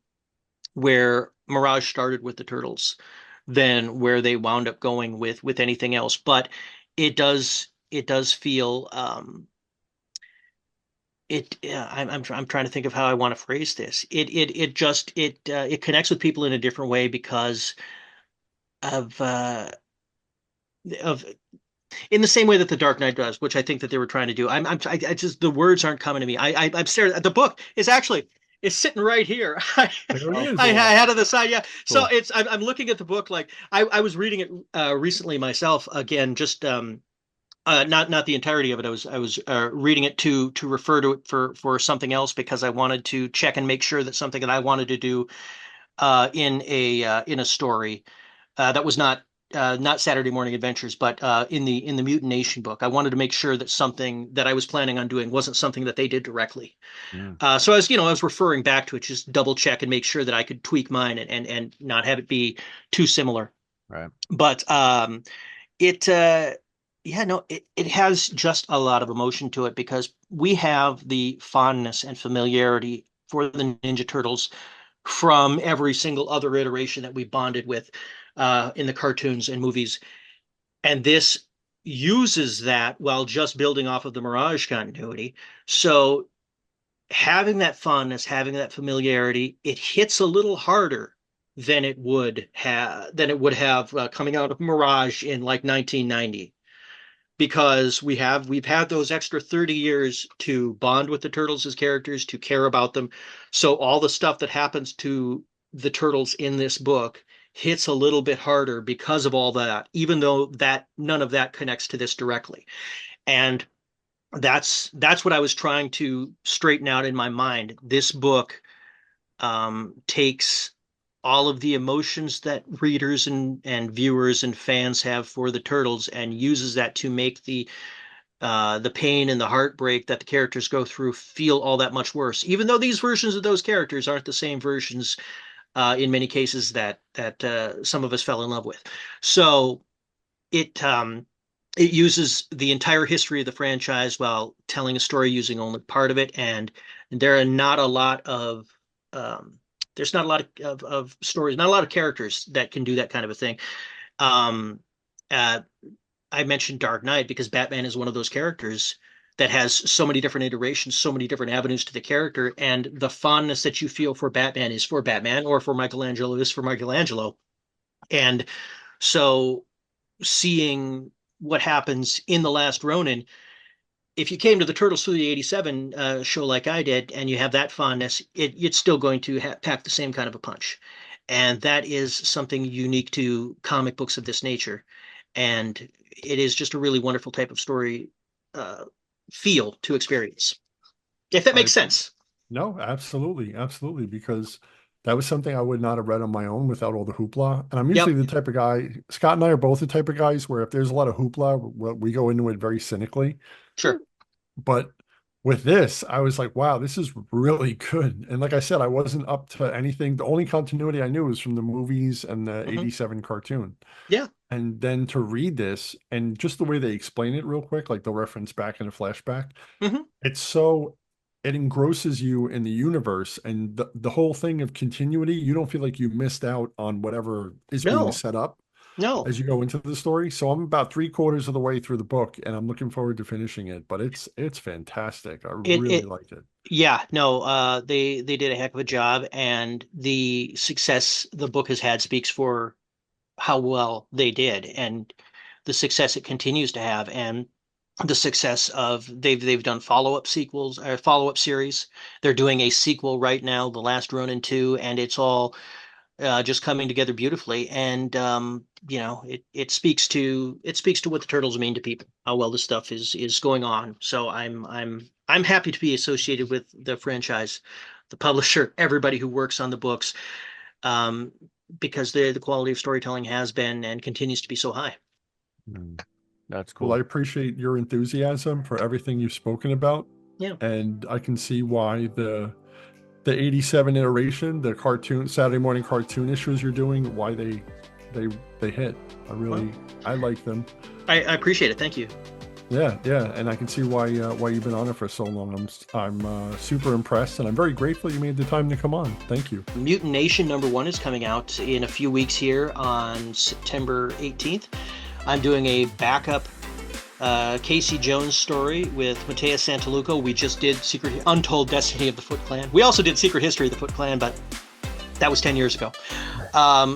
where Mirage started with the Turtles. than where they wound up going with anything else. But it does feel I'm trying to think of how I want to phrase this. It connects with people in a different way because of of in the same way that the Dark Knight does, which I think that they were trying to do. I just the words aren't coming to me. I'm staring at the book. It's sitting right here. There it Oh, is. I cool. had it on the side, yeah. So Cool. I'm looking at the book like I was reading it recently myself again, just not the entirety of it. I was reading it to refer to it for something else because I wanted to check and make sure that something that I wanted to do in a story that was not Saturday Morning Adventures, but in the Mutant Nation book. I wanted to make sure that something that I was planning on doing wasn't something that they did directly. Mm, So I was referring back to it, just double check and make sure that I could tweak mine and not have it be too similar. right. But it yeah, no, it has just a lot of emotion to it because we have the fondness and familiarity for the Ninja Turtles from every single other iteration that we bonded with in the cartoons and movies. And this uses that while just building off of the Mirage continuity. So having that fondness, having that familiarity, it hits a little harder than it would have coming out of Mirage in like 1990 because we've had those extra 30 years to bond with the turtles as characters, to care about them. So all the stuff that happens to the turtles in this book hits a little bit harder because of all that, even though that none of that connects to this directly. And that's what I was trying to straighten out in my mind. This book takes all of the emotions that readers and viewers and fans have for the turtles and uses that to make the pain and the heartbreak that the characters go through feel all that much worse. Even though these versions of those characters aren't the same versions in many cases that some of us fell in love with. So it uses the entire history of the franchise while telling a story using only part of it, and there are not a lot of there's not a lot of stories, not a lot of characters that can do that kind of a thing. Um, uh, I mentioned Dark Knight because Batman is one of those characters that has so many different iterations, so many different avenues to the character, and the fondness that you feel for Batman is for Batman, or for Michelangelo is for Michelangelo. And so seeing what happens in The Last Ronin, if you came to the Turtles through the 87 show like I did, and you have that fondness, it's still going to pack the same kind of a punch. And that is something unique to comic books of this nature. And it is just a really wonderful type of story uh, feel to experience, if that I makes sense. No, absolutely, absolutely, because that was something I would not have read on my own without all the hoopla. And I'm usually Yep, the type of guy, Scott and I are both the type of guys where if there's a lot of hoopla, we go into it very cynically. sure. But with this, I was like, wow, this is really good. And like I said, I wasn't up to anything. The only continuity I knew was from the movies and the Hmm. 87 cartoon. Yeah. And then to read this and just the way they explain it real quick, like they'll reference back in a flashback, Hmm. it's so it engrosses you in the universe and the whole thing of continuity, you don't feel like you missed out on whatever is being No, set up no. as you go into the story. So I'm about three-quarters of the way through the book and I'm looking forward to finishing it, but it's fantastic. I It really it liked it. Yeah, no, they did a heck of a job, and the success the book has had speaks for how well they did, and the success it continues to have, and the success of they've done follow-up sequels or follow-up series. They're doing a sequel right now, The Last Ronin 2, and it's all just coming together beautifully. And it speaks to what the turtles mean to people, how well this stuff is going on. So I'm happy to be associated with the franchise, the publisher, everybody who works on the books, um, because the quality of storytelling has been and continues to be so high. Mm, that's Well, I cool. appreciate your enthusiasm for everything you've spoken about, Yeah. and I can see why the 87 iteration, the cartoon Saturday morning cartoon issues you're doing, why they they hit. Well, I like them. I appreciate it. Thank you. Yeah, yeah, and I can see why you've been on it for so long. I'm super impressed, and I'm very grateful you made the time to come on. Thank you. Mutant Nation #1 is coming out in a few weeks here on September 18th. I'm doing a backup Casey Jones story with Matthias Santaluco. We just did Untold Destiny of the Foot Clan. We also did Secret History of the Foot Clan, but that was 10 years ago.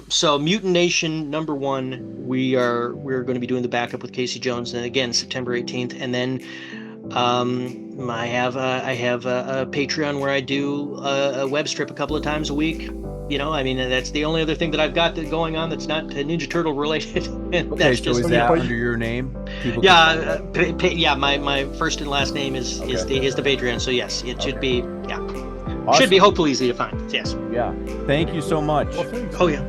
So Mutant Nation #1, we're going to be doing the backup with Casey Jones, and again September 18th, and then I have a Patreon where I do a web strip a couple of times a week. You know, I mean, that's the only other thing that I've got going on that's not Ninja Turtle related. And Okay, that's so just is that under your name? People yeah, yeah. My first and last name is the Patreon. So yes, it should be Awesome. should be hopefully easy to find. Yes. Yeah. Thank you so much. Well, thanks. Oh yeah.